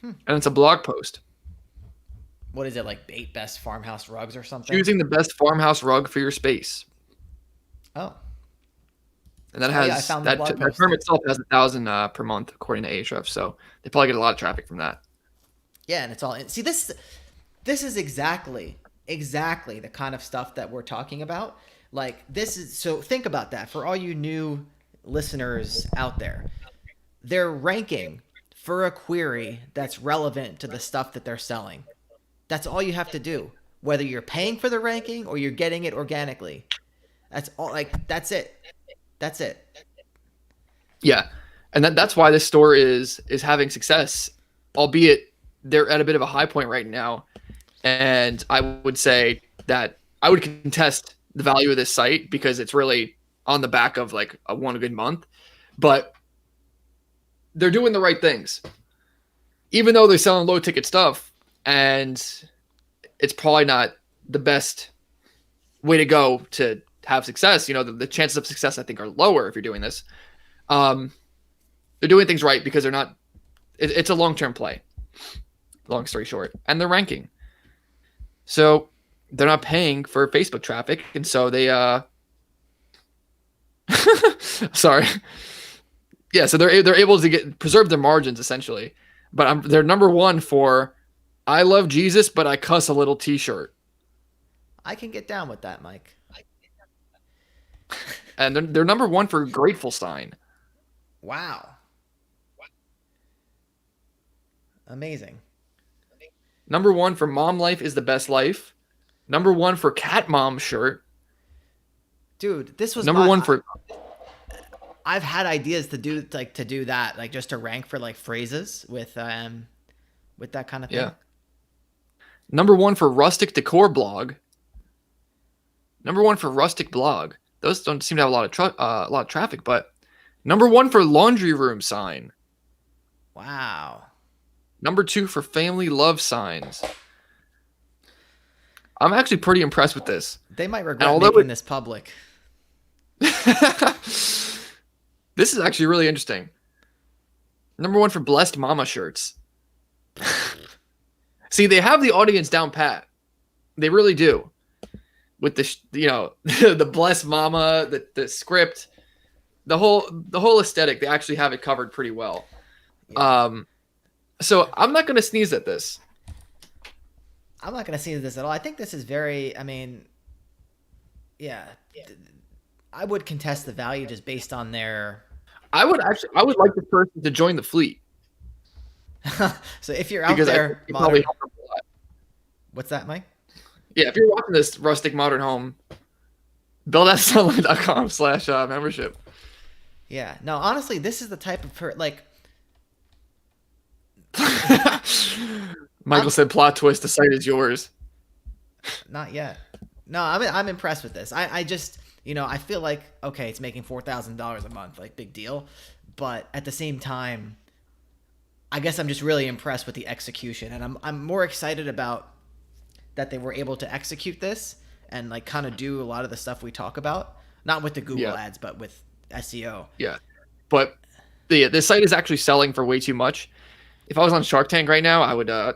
And it's a blog post. What is it, like 8 best farmhouse rugs or something? Choosing the best farmhouse rug for your space. Oh. And that has that term itself has 1,000 per month according to Ahrefs, so they probably get a lot of traffic from that. Yeah, and it's all see this is exactly the kind of stuff that we're talking about. Like this is so think about that for all you new listeners out there. They're ranking for a query that's relevant to the stuff that they're selling. That's all you have to do. Whether you're paying for the ranking or you're getting it organically. That's all that's it. That's it. Yeah. And that's why this store is having success, albeit they're at a bit of a high point right now. And I would say that I would contest the value of this site because it's really on the back of like a one good month, but they're doing the right things, even though they're selling low ticket stuff and it's probably not the best way to go to have success. The chances of success I think are lower if you're doing this. They're doing things right because they're not, it's a long-term play, long story short, and they're ranking. So they're not paying for Facebook traffic. And so they, sorry. Yeah. So they're able to preserve their margins essentially, but they're number 1 for I love Jesus, but I cuss a little t-shirt. I can get down with that, Mike. And they're number 1 for grateful sign. Wow. Amazing. Number 1 for mom life is the best life. Number 1 for cat mom shirt. Dude, this was number 1 for. I've had ideas to do that, like just to rank for like phrases with that kind of thing. Number one for Rustic Decor blog. Number one for Rustic blog. Those don't seem to have a lot of traffic, but number one for laundry room sign. Wow. Number two for family love signs. I'm actually pretty impressed with this. They might regret making this public. This is actually really interesting. Number one for blessed mama shirts. See, they have the audience down pat. They really do. With the the blessed mama, the script, the whole aesthetic, they actually have it covered pretty well. Yeah. So I'm not going to sneeze at this. I'm not going to sneeze at this at all. I think this is very. I mean, yeah. I would contest the value just based on their. I would like this person to join the fleet. So if you're out there, what's that, Mike? Yeah, if you're watching this Rustic Modern Home, buildastonline.com/membership. Yeah. No, honestly, this is the type of Michael said, "Plot twist: the site is yours." Not yet. No, I'm impressed with this. I just I feel like okay, it's making $4,000 a month, like big deal, but at the same time, I guess I'm just really impressed with the execution, and I'm more excited about that they were able to execute this and like kind of do a lot of the stuff we talk about, not with the Google ads, but with SEO. Yeah, but the site is actually selling for way too much. If I was on Shark Tank right now, I would, I'm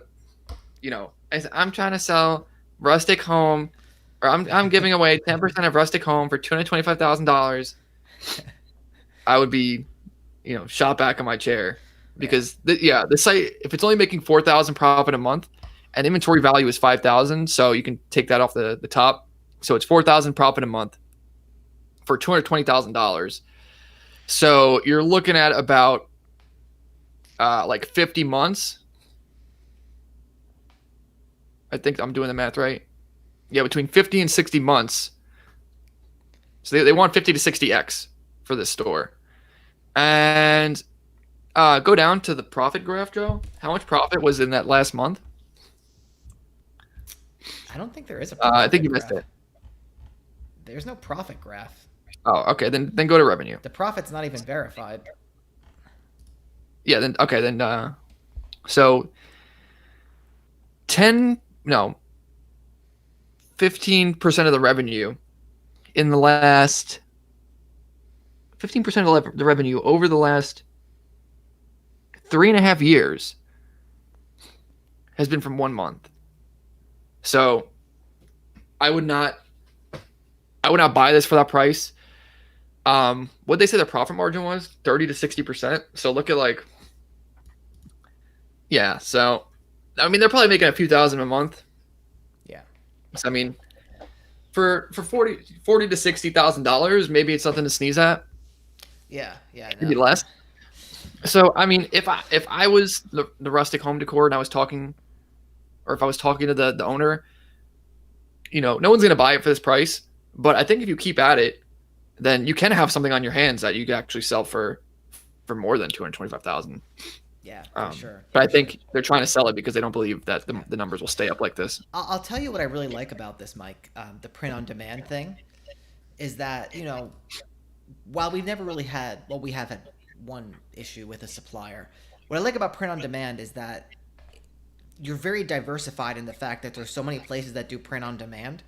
trying to sell Rustic Home, or I'm giving away 10% of Rustic Home for $225,000. I would be, shot back in my chair because the site, if it's only making $4,000 profit a month, and inventory value is $5,000, so you can take that off the top. So it's $4,000 profit a month for $220,000. So you're looking at about like 50 months. I think I'm doing the math right. Yeah, between 50 and 60 months. So they want 50 to 60x for this store. And go down to the profit graph, Joe. How much profit was in that last month? I don't think there is a profit I think you missed it. There's no profit graph. Oh, okay. Then go to revenue. The profit's not even verified. Yeah, so 15% of the revenue in the last 15% of the revenue over the last 3.5 years has been from 1 month. So I would not buy this for that price. What they say the profit margin was 30 to 60%. So look at so I mean they're probably making a few thousand a month. Yeah. So I mean for $40 to $60,000, maybe it's something to sneeze at. Yeah. Maybe less. So I mean if I was the Rustic Home Decor and I was talking, or if I was talking to the owner, no one's going to buy it for this price. But I think if you keep at it, then you can have something on your hands that you can actually sell for more than $225,000. Yeah, for sure. But I think they're trying to sell it because they don't believe that the numbers will stay up like this. I'll tell you what I really like about this, Mike. The print on demand thing is that while we've never really had, well, we have had one issue with a supplier. What I like about print on demand is that you're very diversified in the fact that there's so many places that do print on demand.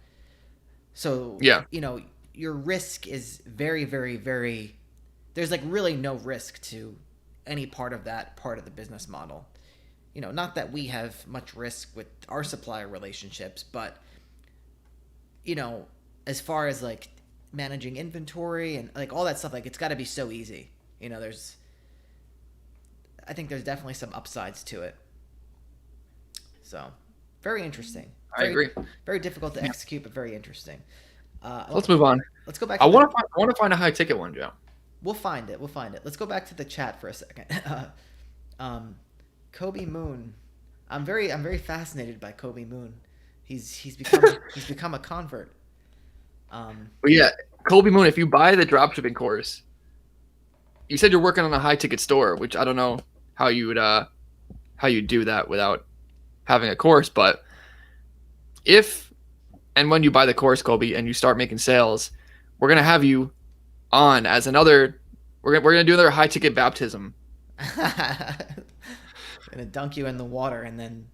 So, your risk is very, very, very, there's like really no risk to any part of that part of the business model. Not that we have much risk with our supplier relationships, but, as far as like managing inventory and like all that stuff, like it's got to be so easy. I think there's definitely some upsides to it. So, very interesting. I agree. Very difficult to execute, but very interesting. Let's move on. Let's go back. I want to find a high ticket one, Joe. We'll find it. Let's go back to the chat for a second. Kobe Moon. I'm very fascinated by Kobe Moon. He's become a convert. Kobe Moon. If you buy the dropshipping course, you said you're working on a high ticket store, which I don't know how you would do that without having a course, but if and when you buy the course, Colby, and you start making sales, we're gonna have you on as another. We're gonna do another high ticket baptism. Gonna dunk you in the water and then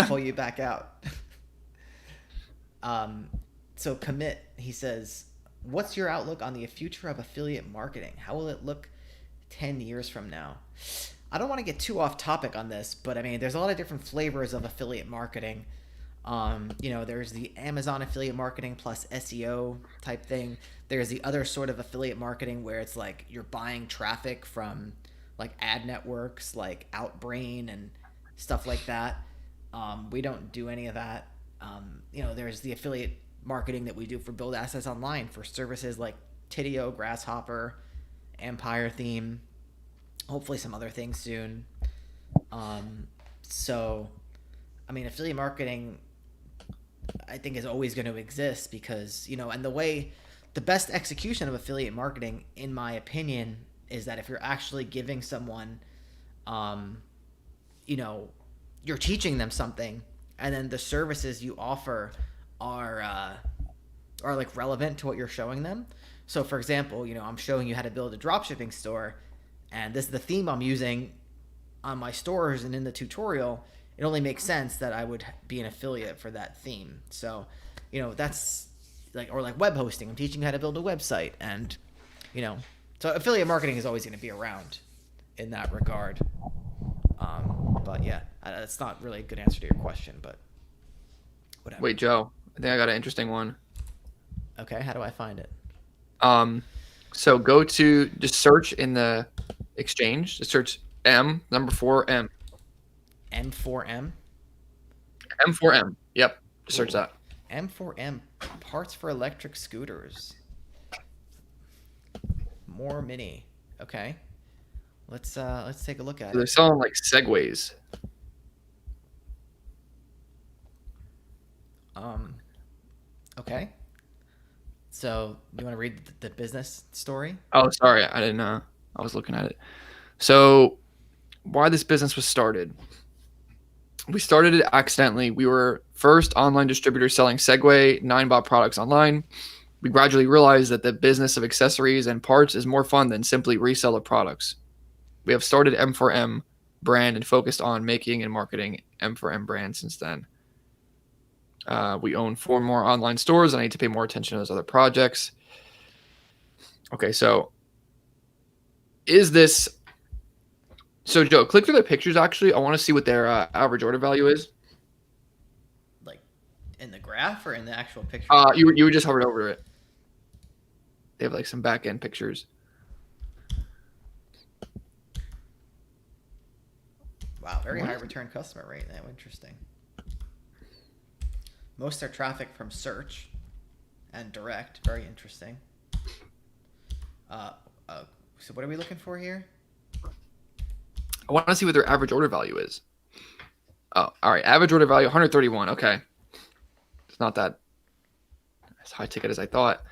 pull you back out. Um, so commit. He says, "What's your outlook on the future of affiliate marketing? How will it look 10 years from now?" I don't want to get too off topic on this, but I mean, there's a lot of different flavors of affiliate marketing. There's the Amazon affiliate marketing plus SEO type thing. There's the other sort of affiliate marketing where it's like you're buying traffic from like ad networks like Outbrain and stuff like that. We don't do any of that. There's the affiliate marketing that we do for Build Assets Online for services like Tidio, Grasshopper, Empire Theme, hopefully some other things soon. So, I mean, affiliate marketing, I think, is always going to exist because, and the best execution of affiliate marketing, in my opinion, is that if you're actually giving someone, um, you know, you're teaching them something, and then the services you offer are like relevant to what you're showing them. So, for example, I'm showing you how to build a dropshipping store, and this is the theme I'm using on my stores and in the tutorial. It only makes sense that I would be an affiliate for that theme. So, that's like web hosting. I'm teaching you how to build a website, and you know, so affiliate marketing is always going to be around in that regard. But yeah, that's not really a good answer to your question, but whatever. Wait, Joe, I think I got an interesting one. Okay, how do I find it? So go to just search in the exchange. Just search number 4M. M4M. M4M. Yep. Just search Ooh. that. M4M parts for electric scooters. More mini. Okay. Let's take a look at So they're it. selling like Segways. Okay. So you want to read the business story? Oh, sorry, I didn't. I was looking at it. So why this business was started? We started it accidentally. We were first online distributor selling Segway 9bot products online. We gradually realized that the business of accessories and parts is more fun than simply resell of products. We have started M4M brand and focused on making and marketing M4M brand since then. We own 4 more online stores, and I need to pay more attention to those other projects. Okay, so is this... So, Joe, click through the pictures, actually. I want to see what their average order value is. Like in the graph or in the actual picture? You just hovered over it. They have like some back-end pictures. Wow, very high return customer rate. That interesting. Most are traffic from search and direct. Very interesting. So what are we looking for here? I want to see what their average order value is. Oh, all right. Average order value, 131. Okay. It's not that as high ticket as I thought.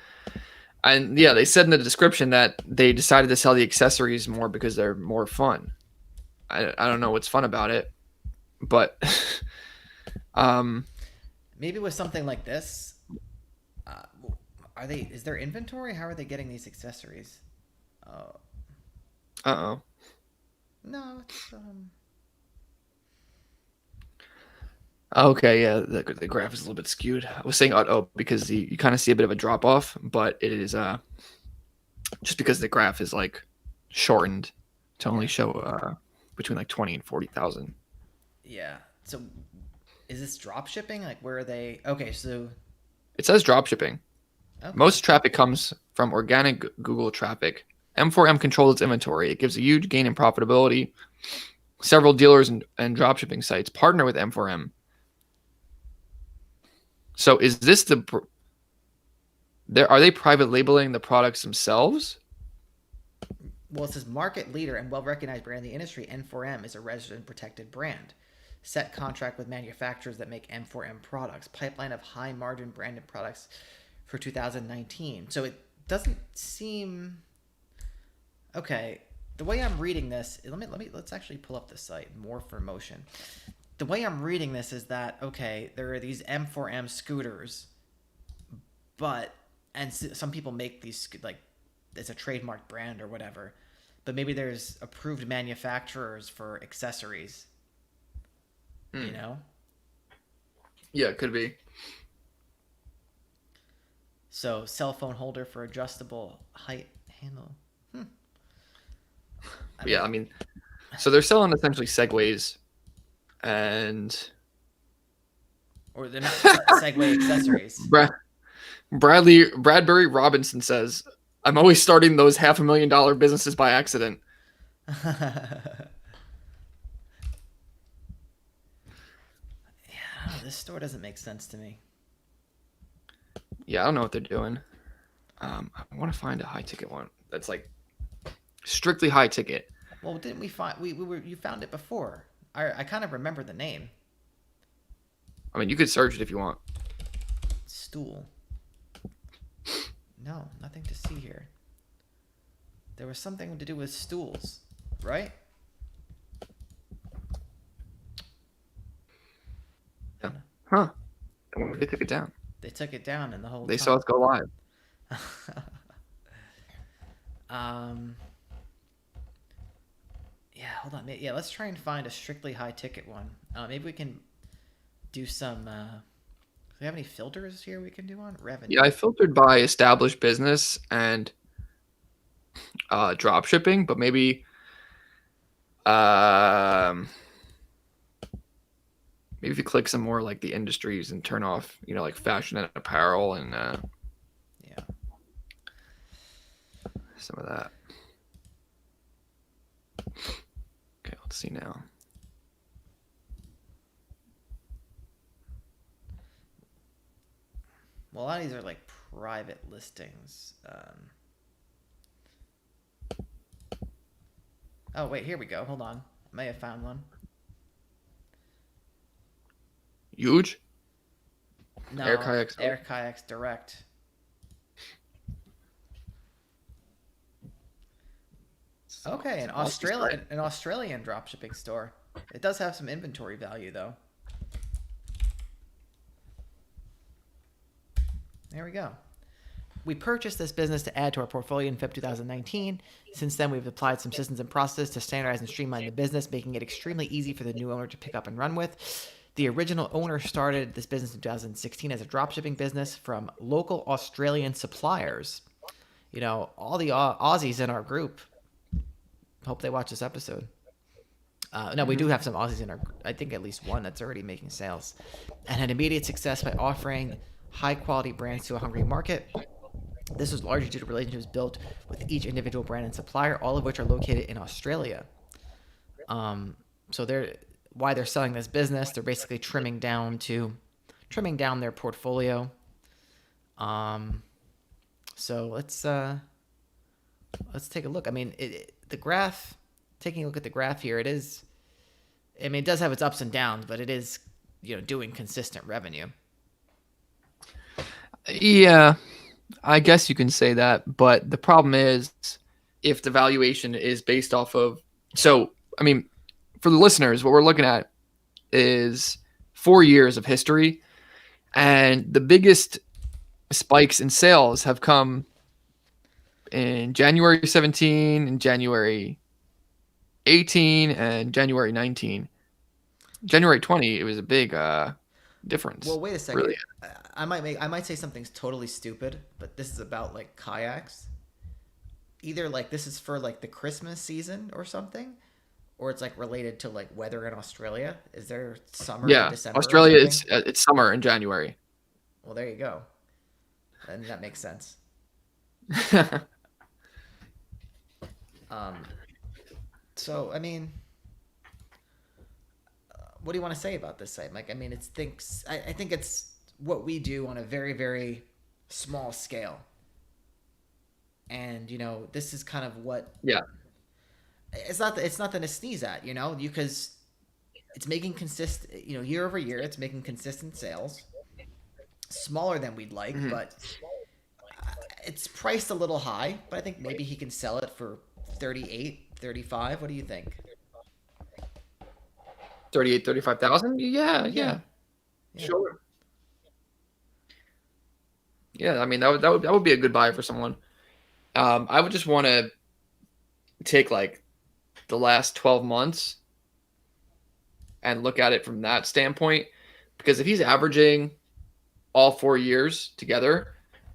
And yeah, they said in the description that they decided to sell the accessories more because they're more fun. I don't know what's fun about it, but maybe with something like this, is there inventory? How are they getting these accessories? uh-oh. No, it's Okay, yeah, the graph is a little bit skewed. I was saying because you kind of see a bit of a drop off, but it is just because the graph is like shortened to only show between like 20 and 40,000. Yeah. So is this drop shipping? Like where are they? Okay, so It says drop shipping. okay. Most traffic comes from organic Google traffic. M4M controls its inventory. It gives a huge gain in profitability. Several dealers and dropshipping sites partner with M4M. So is this are they private labeling the products themselves? Well, it says market leader and well-recognized brand in the industry. M4M is a registered and protected brand. Set contract with manufacturers that make M4M products. Pipeline of high-margin branded products for 2019. So it doesn't seem... Okay, the way I'm reading this, let's actually pull up the site, More for Motion. the way I'm reading this is that okay, there are these M4M scooters, but some people make these like it's a trademark brand or whatever, but maybe there's approved manufacturers for accessories. You Hmm. know, Yeah, it could be. so cell phone holder for adjustable height handle. Hmm. I But yeah, I mean, mean, so they're selling essentially segways and or they're not Segway accessories. Bra- Bradbury Robinson says, "I'm always starting those $500,000 businesses by accident." Yeah, I don't know, this store doesn't make sense to me. Yeah, I don't know what they're doing. I want to find a high ticket one that's like strictly high ticket. Well, didn't we find we were you found it before? I kind of remember the name. I mean, you could search it if you want. Stool. No, nothing to see here. There was something to do with stools, right? Yeah. Huh. I wonder if they took it down. They took it down and the whole They saw time. us go live. um. Yeah, hold on. Yeah, let's try and find a strictly high ticket one. Maybe we can do some. Do we have any filters here we can do on Yeah, revenue? I filtered by established business and drop shipping, but um, maybe if you click some more like the industries and turn off, like fashion and apparel and Yeah. some of that. Okay, let's see now. Well, a lot of these are like private listings. Oh wait, here we go. Hold on. I may have found one. Huge air No, kayaks. Air Kayaks Direct. Okay, It's an Aussie site. An Australian dropshipping store. It does have some inventory value though. There we go. We purchased this business to add to our portfolio in Feb 2019. Since then, we've applied some systems and processes to standardize and streamline the business, making it extremely easy for the new owner to pick up and run with. The original owner started this business in 2016 as a dropshipping business from local Australian suppliers. You know, all the Aussies in our group. Hope they watch this episode. No, we do Mm-hmm. have some Aussies in our. I think at least one that's already making sales, and had immediate success by offering high quality brands to a hungry market. This was largely due to relationships built with each individual brand and supplier, all of which are located in Australia. Um, so they're why they're selling this business. They're basically trimming down their portfolio. Um, so let's take a look. I mean, the graph. Taking a look at the graph here, it is. I mean, it does have its ups and downs, but it is doing consistent revenue. Yeah, I guess you can say that, but the problem is if the valuation is based off of. So, I mean, for the listeners, what we're looking at is 4 years of history, and the biggest spikes in sales have come in January 17 and January 18 and January 19. January 20, it was a big difference, Well, wait a second. really. I might say something's totally stupid, but this is about like kayaks. Either like this is for like the Christmas season or something, or it's like related to like weather in Australia. Is there summer in Yeah, December or Australia, something? it's summer in January. Well, there you go. And that makes sense. Um, so I mean, what do you want to say about this site, Mike? I mean, it's thinks I think it's what we do on a very very small scale, and this is kind of what Yeah. it's nothing to sneeze at, because it's making year over year it's making consistent sales, smaller than we'd like, Mhm. but it's priced a little high, but I think maybe he can sell it for 38, 35. What do you think? 38, 35,000. Yeah, Yeah, yeah, yeah, sure. Yeah, I mean that would be a good buy for someone. I would just want to take like the last 12 months and look at it from that standpoint, because if he's averaging all 4 years together,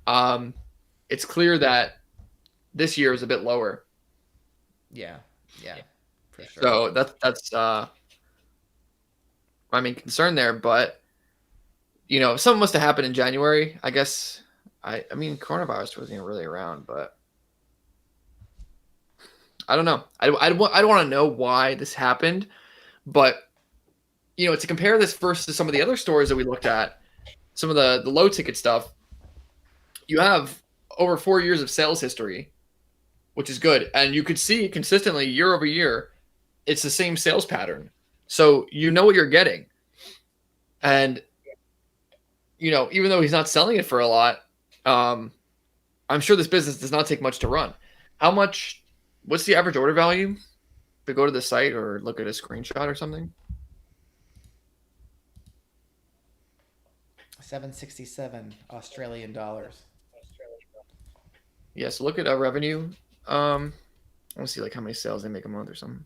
um, it's clear that this year is a bit lower. yeah, yeah, for sure. So that's I mean, concern there. But something must have happened in January, I guess. I mean, coronavirus wasn't even really around, but I don't know. I don't want to know why this happened, but to compare this first to some of the other stores that we looked at, some of the low ticket stuff, you have over 4 years of sales history, which is good, and you could see consistently year over year, it's the same sales pattern. So you know what you're getting, and even though he's not selling it for a lot, um, I'm sure this business does not take much to run. How much? What's the average order value? To go to the site or look at a screenshot or something. 767 Australian dollars. Yes, look at a revenue. I want to see like how many sales they make a month or something.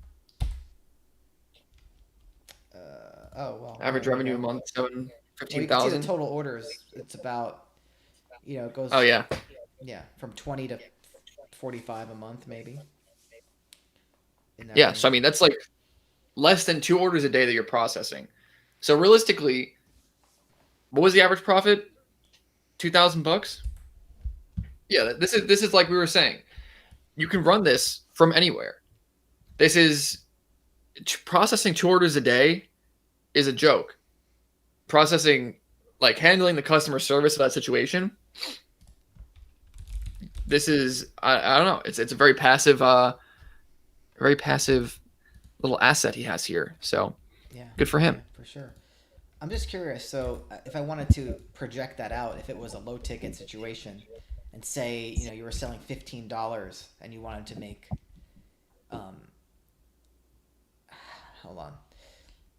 Oh well, Average there you revenue a go. month, Well, you can see the 15,000. total orders. It's about, it Oh goes, yeah, yeah, from 20 to 45 a month, maybe in that yeah. So I range. mean, that's like less than 2 orders a day that you're processing. So realistically, what was the average profit? $2,000. Yeah, this is like we were saying. You can run this from anywhere. This is processing 2 orders a day is a joke. Processing, like handling the customer service of that situation. This is I don't know. It's a very passive little asset he has here. So Yeah, good for yeah, him. for sure. I'm just curious. So, if I wanted to project that out, if it was a low ticket situation, and say you were selling $15 and you wanted to make, um, hold on,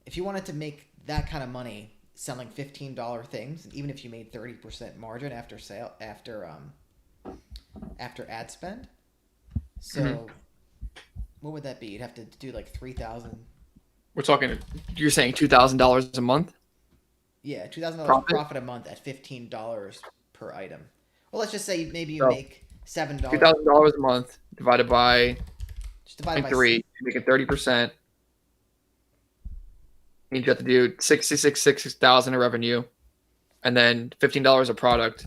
if you wanted to make that kind of money selling $15 things, even if you made 30% margin after sale after ad spend, Mm-hmm. so what would that be? You'd have to do like 3,000. We're talking. You're saying $2,000 a month Yeah, $2,000 profit. profit a month at $15 per item. Well, let's just say maybe you So make $7. $2,000 a month divided by Just divided point by 3, making 30%. Means you have to do 66,000 in revenue, and then $15 a product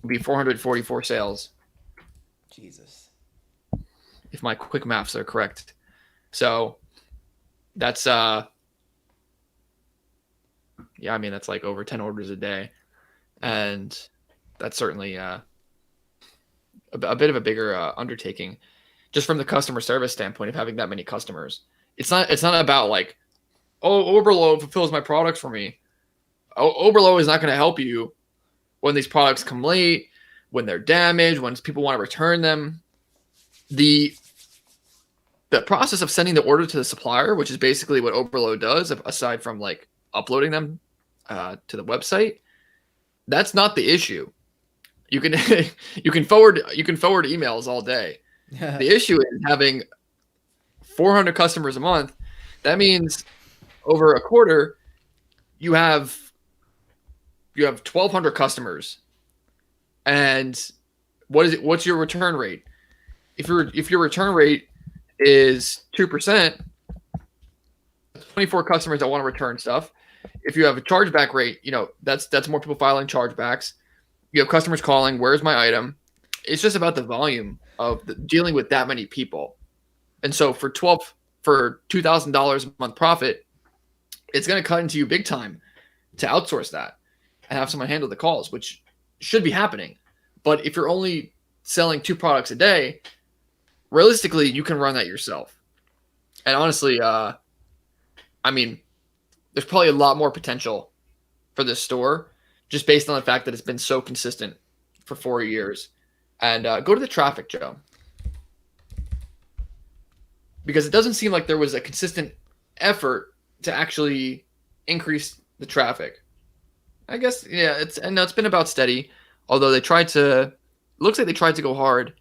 would be 444 sales, Jesus. if my quick maths are correct. So that's yeah, I mean that's like over 10 orders a day, and that's certainly a bit of a bigger undertaking, just from the customer service standpoint of having that many customers. It's not about like, oh, Oberlo fulfills my products for me. Oh, Oberlo is not going to help you when these products come late, when they're damaged, when people want to return them. The process of sending the order to the supplier, which is basically what Oberlo does, aside from like uploading them to the website, that's not the issue. You can you can forward emails all day. The issue is having 400 customers a month. That means over a quarter, you have 1,200 customers, and what's your return rate? If your return rate is 2%, 24 customers that want to return stuff. If you have a chargeback rate, that's more people filing chargebacks. You have customers calling, "Where's my item?" It's just about the volume of dealing with that many people. And so for $2,000 a month profit, it's going to cut into you big time to outsource that and have someone handle the calls, which should be happening. But if you're only selling 2 products a day, realistically, you can run that yourself. And honestly, I mean, there's probably a lot more potential for this store just based on the fact that it's been so consistent for 4 years. And go to the traffic, Joe, because it doesn't seem like there was a consistent effort to actually increase the traffic. I guess yeah, it's been about steady. Although they tried to, looks like they tried to go hard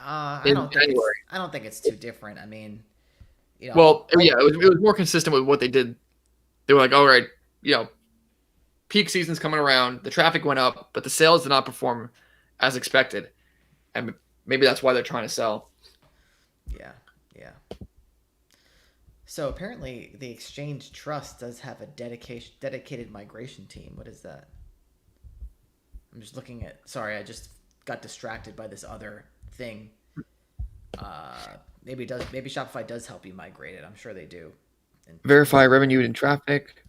I in don't think it's January. I don't think it's too different. I mean, Well, yeah, all it was more consistent with what they did. They were like, all right, you know, peak season's coming around, the traffic went up, but the sales did not perform as expected, and maybe that's why they're trying to sell. yeah, yeah. So apparently, the Exchange Trust does have a dedicated migration team. What is that? I'm just looking at. Sorry, I just got distracted by this other thing. Maybe Shopify does help you migrate it. I'm sure they do. In Verify some revenue way. and traffic,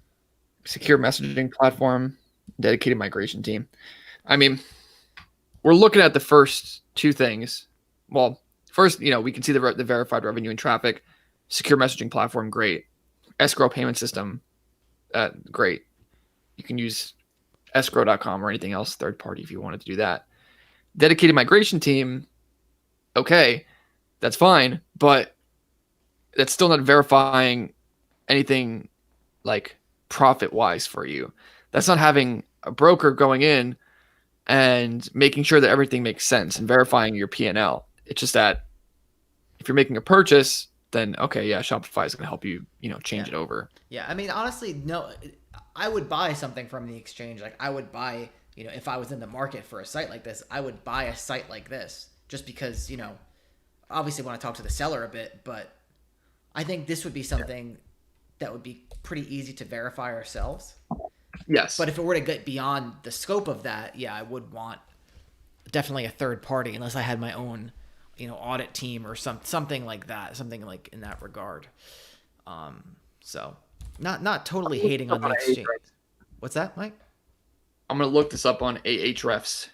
secure messaging platform, dedicated migration team. I mean, we're looking at the first two things. Well, first, we can see the verified revenue and traffic, secure messaging platform, great. Escrow payment system, great. You can use escrow.com or anything else third party if you wanted to do that. Dedicated migration team, okay, that's fine, but that's still not verifying anything like profit wise for you. That's not having a broker going in and making sure that everything makes sense and verifying your P&L. It's just that if you're making a purchase, then okay, yeah, Shopify is going to help you, change Yeah, it over. yeah. I mean, honestly, no. I would buy something from the exchange. Like I would buy, if I was in the market for a site like this, I would buy a site like this just because, obviously want to talk to the seller a bit, but I think this would be something that would be pretty easy to verify ourselves. Yes. But if it were to get beyond the scope of that, yeah, I would want definitely a third party unless I had my own, audit team or something like that, something like in that regard. So not totally hating on the exchange. What's that, Mike? I'm going to look this up on Ahrefs.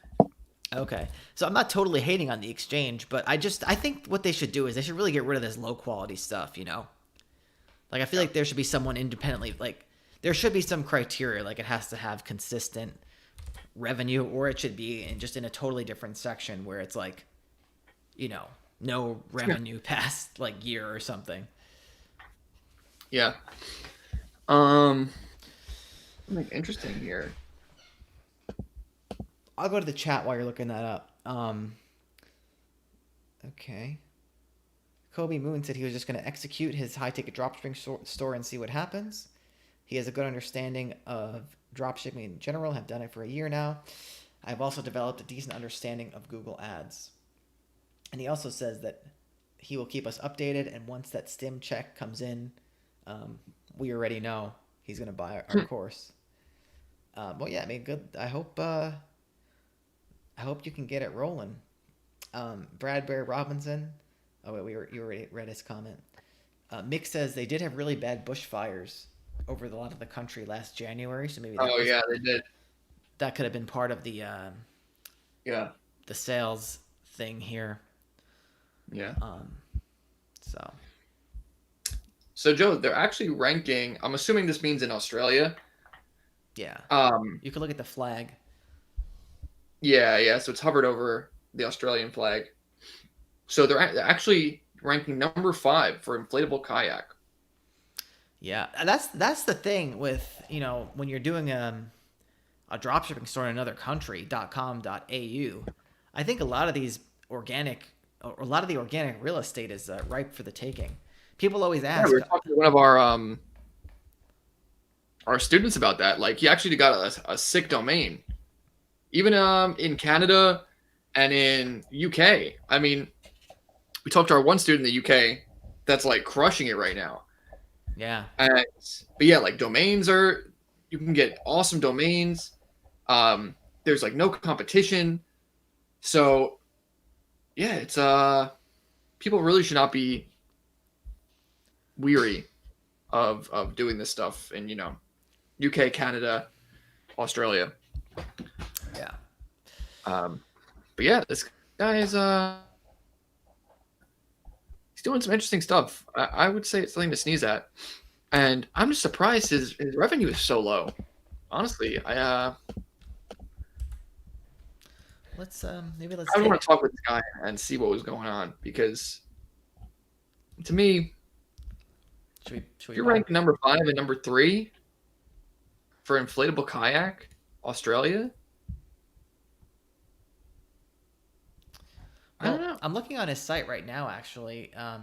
Okay. So I'm not totally hating on the exchange, but I think what they should do is they should really get rid of this low quality stuff. Like I feel like there should be someone independently, like there should be some criteria, like it has to have consistent revenue, or it should be just in a totally different section where it's like, no revenue past like year or something. Yeah. Like interesting here. I'll go to the chat while you're looking that up. Okay. Kobe Moon said he was just going to execute his high ticket dropshipping store and see what happens. He has a good understanding of dropshipping in general, have done it for a year now. I've also developed a decent understanding of Google Ads. And he also says that he will keep us updated, and once that stim check comes in, we already know he's going to buy our course. Well, yeah, I mean, good. I hope you can get it rolling. Bradbury Robinson. Oh wait, you already read his comment. Mick says they did have really bad bushfires over a lot of the country last January, so maybe Oh yeah, they did. that could have been part of Yeah. the sales thing here. Yeah. So So Joe, they're actually ranking. I'm assuming this means in Australia. yeah, Um. you can look at the flag. Yeah. Yeah. So it's hovered over the Australian flag. So they're actually ranking number 5 for inflatable kayak. Yeah, that's the thing with when you're doing a dropshipping store in another country .com.au. I think a lot of the organic real estate is ripe for the taking. People always Yeah, we ask. were talking to one of our students about that. Like he actually got a sick domain, even in Canada and in UK. I mean, we talked to our one student in the UK that's like crushing it right now. Yeah, But yeah, like you can get awesome domains. There's like no competition. So yeah, it's people really should not be weary of doing this stuff in, UK, Canada, Australia. yeah. But yeah, this guy is he's doing some interesting stuff. I would say it's something to sneeze at. And I'm just surprised his revenue is so low. Honestly, Let's maybe let's I would take. want to talk with this guy and see what was going on because to me, Should we If you're buy? ranked number 5 and number 3 for inflatable kayak, Australia, I don't Well, know. I'm looking on his site right now, actually. I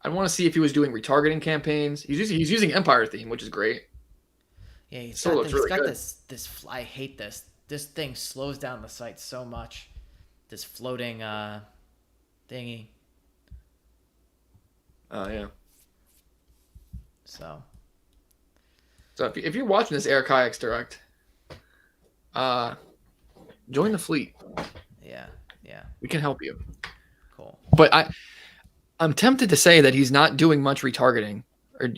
want to see if he was doing retargeting campaigns. He's using Empire theme, which is great. Yeah, Still looks really good. this. I hate this. This thing slows down the site so much. This floating thingy. Oh yeah. So So if you're watching this Air Kayaks Direct, join the fleet. yeah, yeah, We can help you. cool. But I'm tempted to say that he's not doing much retargeting or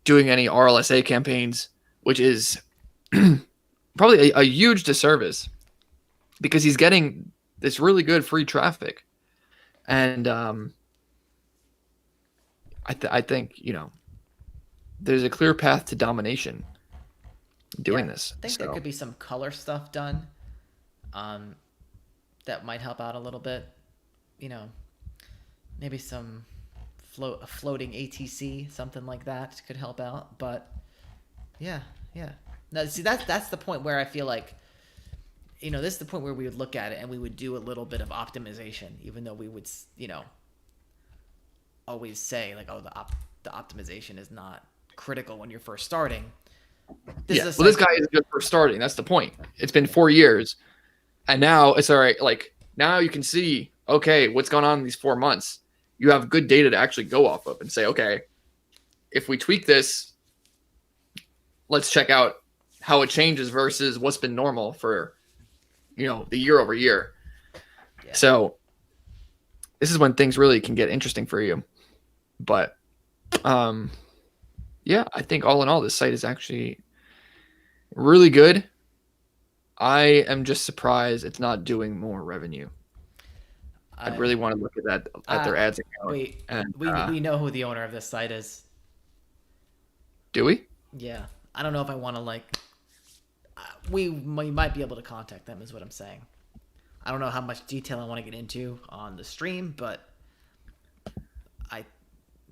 doing any RLSA campaigns, which is probably a huge disservice because he's getting this really good free traffic, and I think there's a clear path to domination doing this. I think So there could be some color stuff done. That might help out a little bit. You know, maybe some a floating ATC, something like that could help out. But yeah, yeah. No, see that's the point where I feel like, this is the point where we would look at it and we would do a little bit of optimization, even though we would, always say like, oh, the optimization is not critical when you're first starting. This guy is good for starting. That's the point. It's been 4 years, and now it's all right. Like now you can see, okay, what's gone on in these 4 months. You have good data to actually go off of and say, okay, if we tweak this, let's check out how it changes versus what's been normal for, the year over year. Yeah. So this is when things really can get interesting for you. But, yeah, I think all in all, this site is actually really good. I am just surprised it's not doing more revenue. I'd really want to look at that at their ads account. We know who the owner of this site is. Do we? Yeah, I don't know if I want to we might be able to contact them, is what I'm saying. I don't know how much detail I want to get into on the stream, but I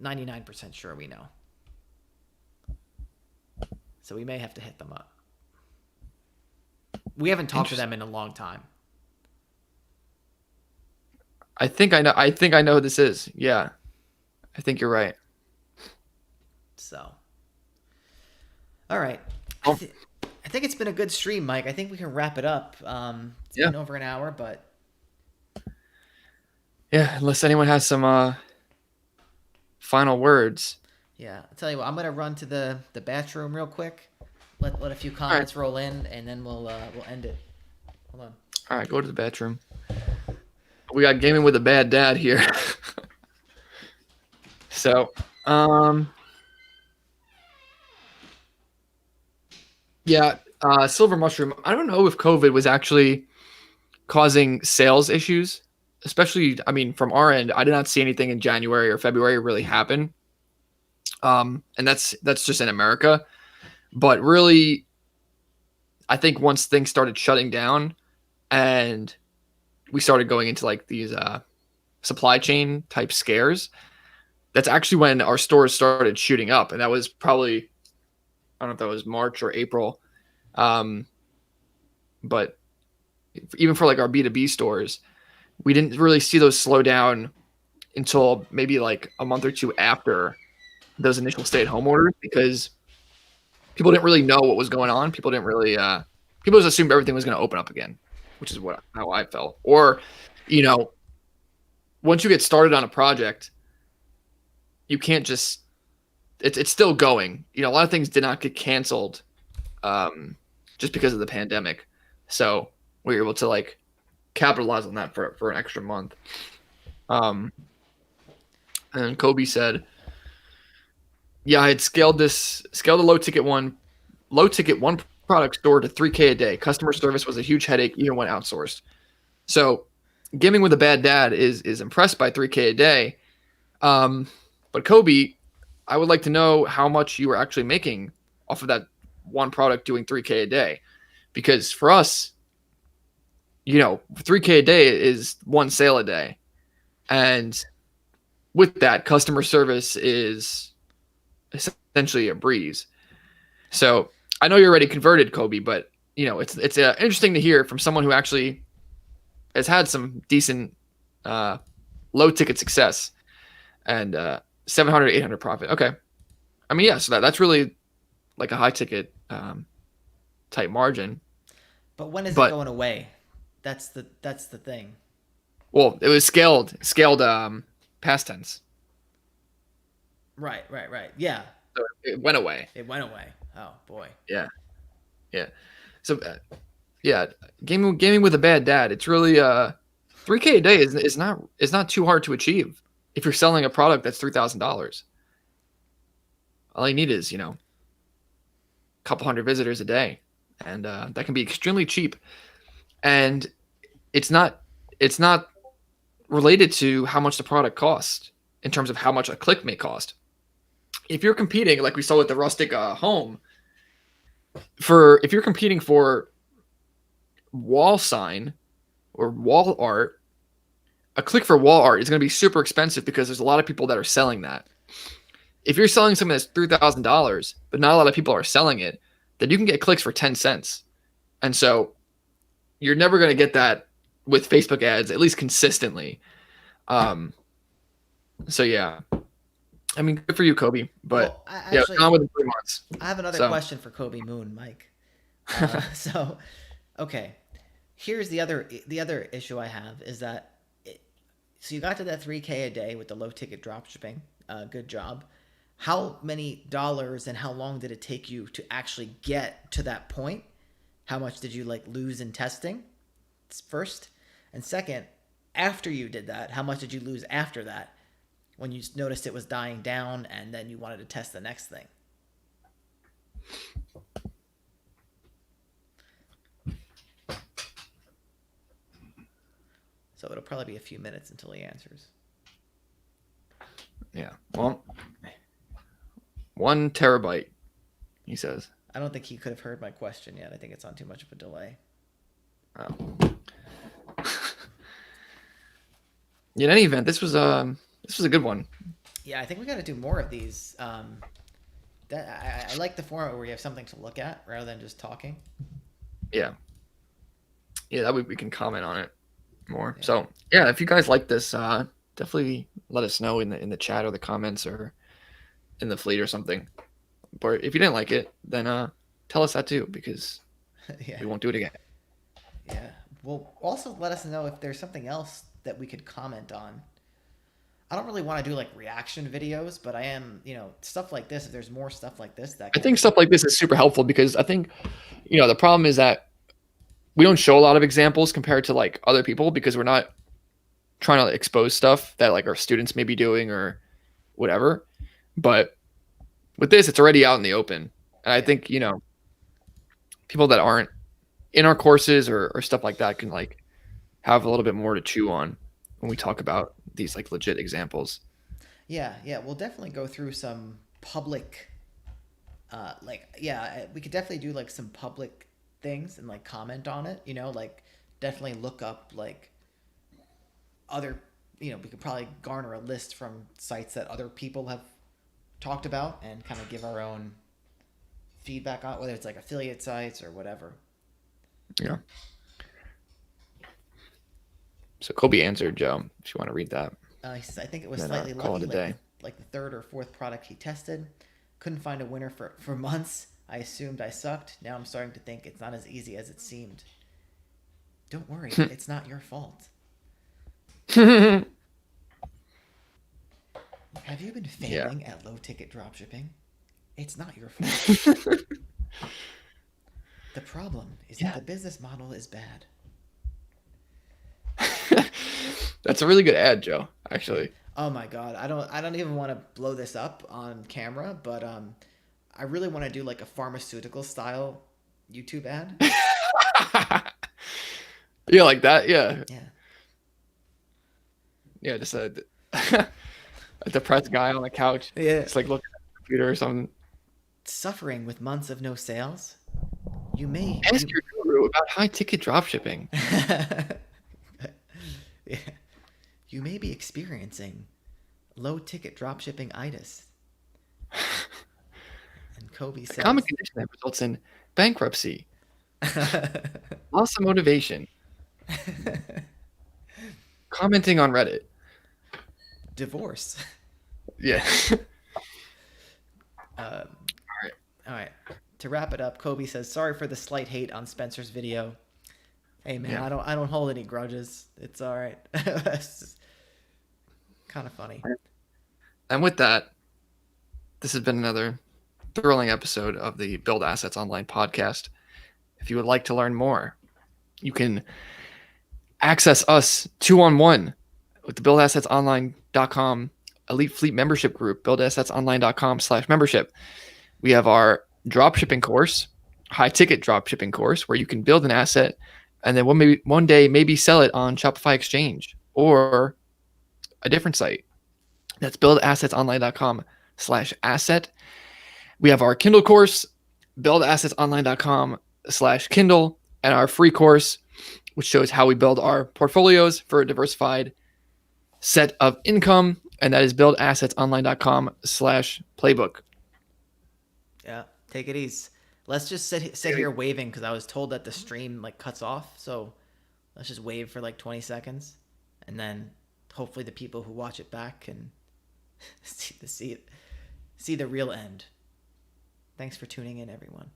99% sure we know. So we may have to hit them up. We haven't talked to them in a long time. I think I know who this is. Yeah. I think you're right. So. All right. I think it's been a good stream, Mike. I think we can wrap it up. It's been over an hour, but yeah, unless anyone has some final words. Yeah, I'll tell you what. I'm gonna run to the bathroom real quick. Let a few comments roll in, and then we'll end it. Hold on. All right, go to the bathroom. We got gaming with a bad dad here. So, yeah, Silver Mushroom. I don't know if COVID was actually causing sales issues, especially, from our end. I did not see anything in January or February really happen. And that's just in America. But really, I think once things started shutting down and we started going into like these supply chain type scares, that's actually when our stores started shooting up. And that was probably, I don't know if that was March or April. But even for like our B2B stores, we didn't really see those slow down until maybe like a month or two after those initial stay-at-home orders, because people didn't really know what was going on. People didn't really people just assumed everything was going to open up again, which is how I felt. Or, once you get started on a project, you can't just it's still going. A lot of things did not get canceled just because of the pandemic. So we were able to like capitalize on that for an extra month. And Kobe said, yeah, I had scaled the low ticket one product store to 3K a day. Customer service was a huge headache even when outsourced. So Gaming with a Bad Dad is impressed by 3K a day. But Kobe, I would like to know how much you were actually making off of that one product doing 3K a day. Because for us, 3K a day is one sale a day. And with that, customer service is essentially a breeze. So I know you're already converted, Kobe, but it's interesting to hear from someone who actually has had some decent low ticket success and 700, 800 profit. Okay. I mean, yeah, so that's really like a high ticket type margin. But when is it But going away? That's the thing. well, it was scaled past tense. Right, right, right. Yeah, So it went away. it went away. Oh boy. Yeah. Yeah. So yeah, gaming with a bad dad. It's really 3K a day is not too hard to achieve if you're selling a product that's $3,000. All you need is a couple hundred visitors a day, and that can be extremely cheap. And it's not related to how much the product costs in terms of how much a click may cost. If you're competing, like we saw with the Rustic Home, if you're competing for wall sign or wall art, a click for wall art is going to be super expensive because there's a lot of people that are selling that. If you're selling something that's $3,000, but not a lot of people are selling it, then you can get clicks for 10 cents. And so you're never going to get that with Facebook ads, at least consistently. So yeah, I mean, good for you, Kobe. But Well, I yeah, actually gone within 3 months. I have another So question for Kobe Moon, Mike. So, okay, here's the other issue I have is that so you got to that 3K a day with the low ticket drop shipping. Good job. How many dollars and how long did it take you to actually get to that point? How much did you like lose in testing? First, and second, after you did that, how much did you lose after that when you noticed it was dying down and then you wanted to test the next thing? So it'll probably be a few minutes until he answers. yeah, well, 1 terabyte, he says. I don't think he could have heard my question yet. I think it's on too much of a delay. Oh. In any event, this was a good one. Yeah, I think we got to do more of these. I like the format where you have something to look at rather than just talking. Yeah, yeah, that way we can comment on it more. Yeah. So yeah, if you guys like this, definitely let us know in the chat or the comments or in the fleet or something. But if you didn't like it, then tell us that too, because Yeah. we won't do it again. Yeah. Well, also let us know if there's something else that we could comment on. I don't really want to do like reaction videos, but I am, stuff like this. If there's more stuff like this, that I can think be. stuff like this is super helpful because I think the problem is that we don't show a lot of examples compared to like other people because we're not trying to expose stuff that like our students may be doing or whatever. But with this, it's already out in the open. And I Yeah. think, people that aren't in our courses or stuff like that can like have a little bit more to chew on when we talk about these like legit examples. Yeah. Yeah. We'll definitely go through some public, yeah, we could definitely do like some public things and like comment on it, like definitely look up like other, we could probably garner a list from sites that other people have talked about and kind of give our own feedback on it, whether it's like affiliate sites or whatever. Yeah. So Kobe answered, Joe, if you want to read that. He says, I think it was Then slightly call lucky, it a day. like the third or fourth product he tested. Couldn't find a winner for months. I assumed I sucked. Now I'm starting to think it's not as easy as it seemed. Don't worry, it's not your fault. Have you been Yeah. failing at low ticket dropshipping? It's not your fault. The problem is that Yeah. the business model is bad. That's a really good ad, Joe, actually. Oh my god, I don't even want to blow this up on camera, but I really want to do like a pharmaceutical style YouTube ad. Yeah, like that. Yeah. Yeah. Yeah, just a depressed guy on the couch. Yeah. It's like looking at the computer or something. Suffering with months of no sales? You may Ask your guru about high ticket dropshipping. Yeah. You may be experiencing Low ticket dropshipping itis. And Kobe A common says, condition that results in bankruptcy, loss of motivation, commenting on Reddit. divorce. Yeah. Um, All right. all right. To wrap it up, Kobe says, "Sorry for the slight hate on Spencer's video. Hey man, Yeah. I don't hold any grudges. It's all right." It's kind of funny. And with that, this has been another thrilling episode of the Build Assets Online podcast. If you would like to learn more, you can access us 2-on-1 with the buildassetsonline.com elite fleet membership group, buildassetsonline.com/membership. We have our dropshipping course, high ticket dropshipping course, where you can build an asset and then one day maybe sell it on Shopify Exchange or a different site. That's buildassetsonline.com/asset. We have our Kindle course, buildassetsonline.com/Kindle, and our free course, which shows how we build our portfolios for a diversified set of income. And that is buildassetsonline.com/playbook. Yeah, take it easy. Let's just sit here waving because I was told that the stream like cuts off. So let's just wave for like 20 seconds, and then hopefully the people who watch it back can see the real end. Thanks for tuning in, everyone.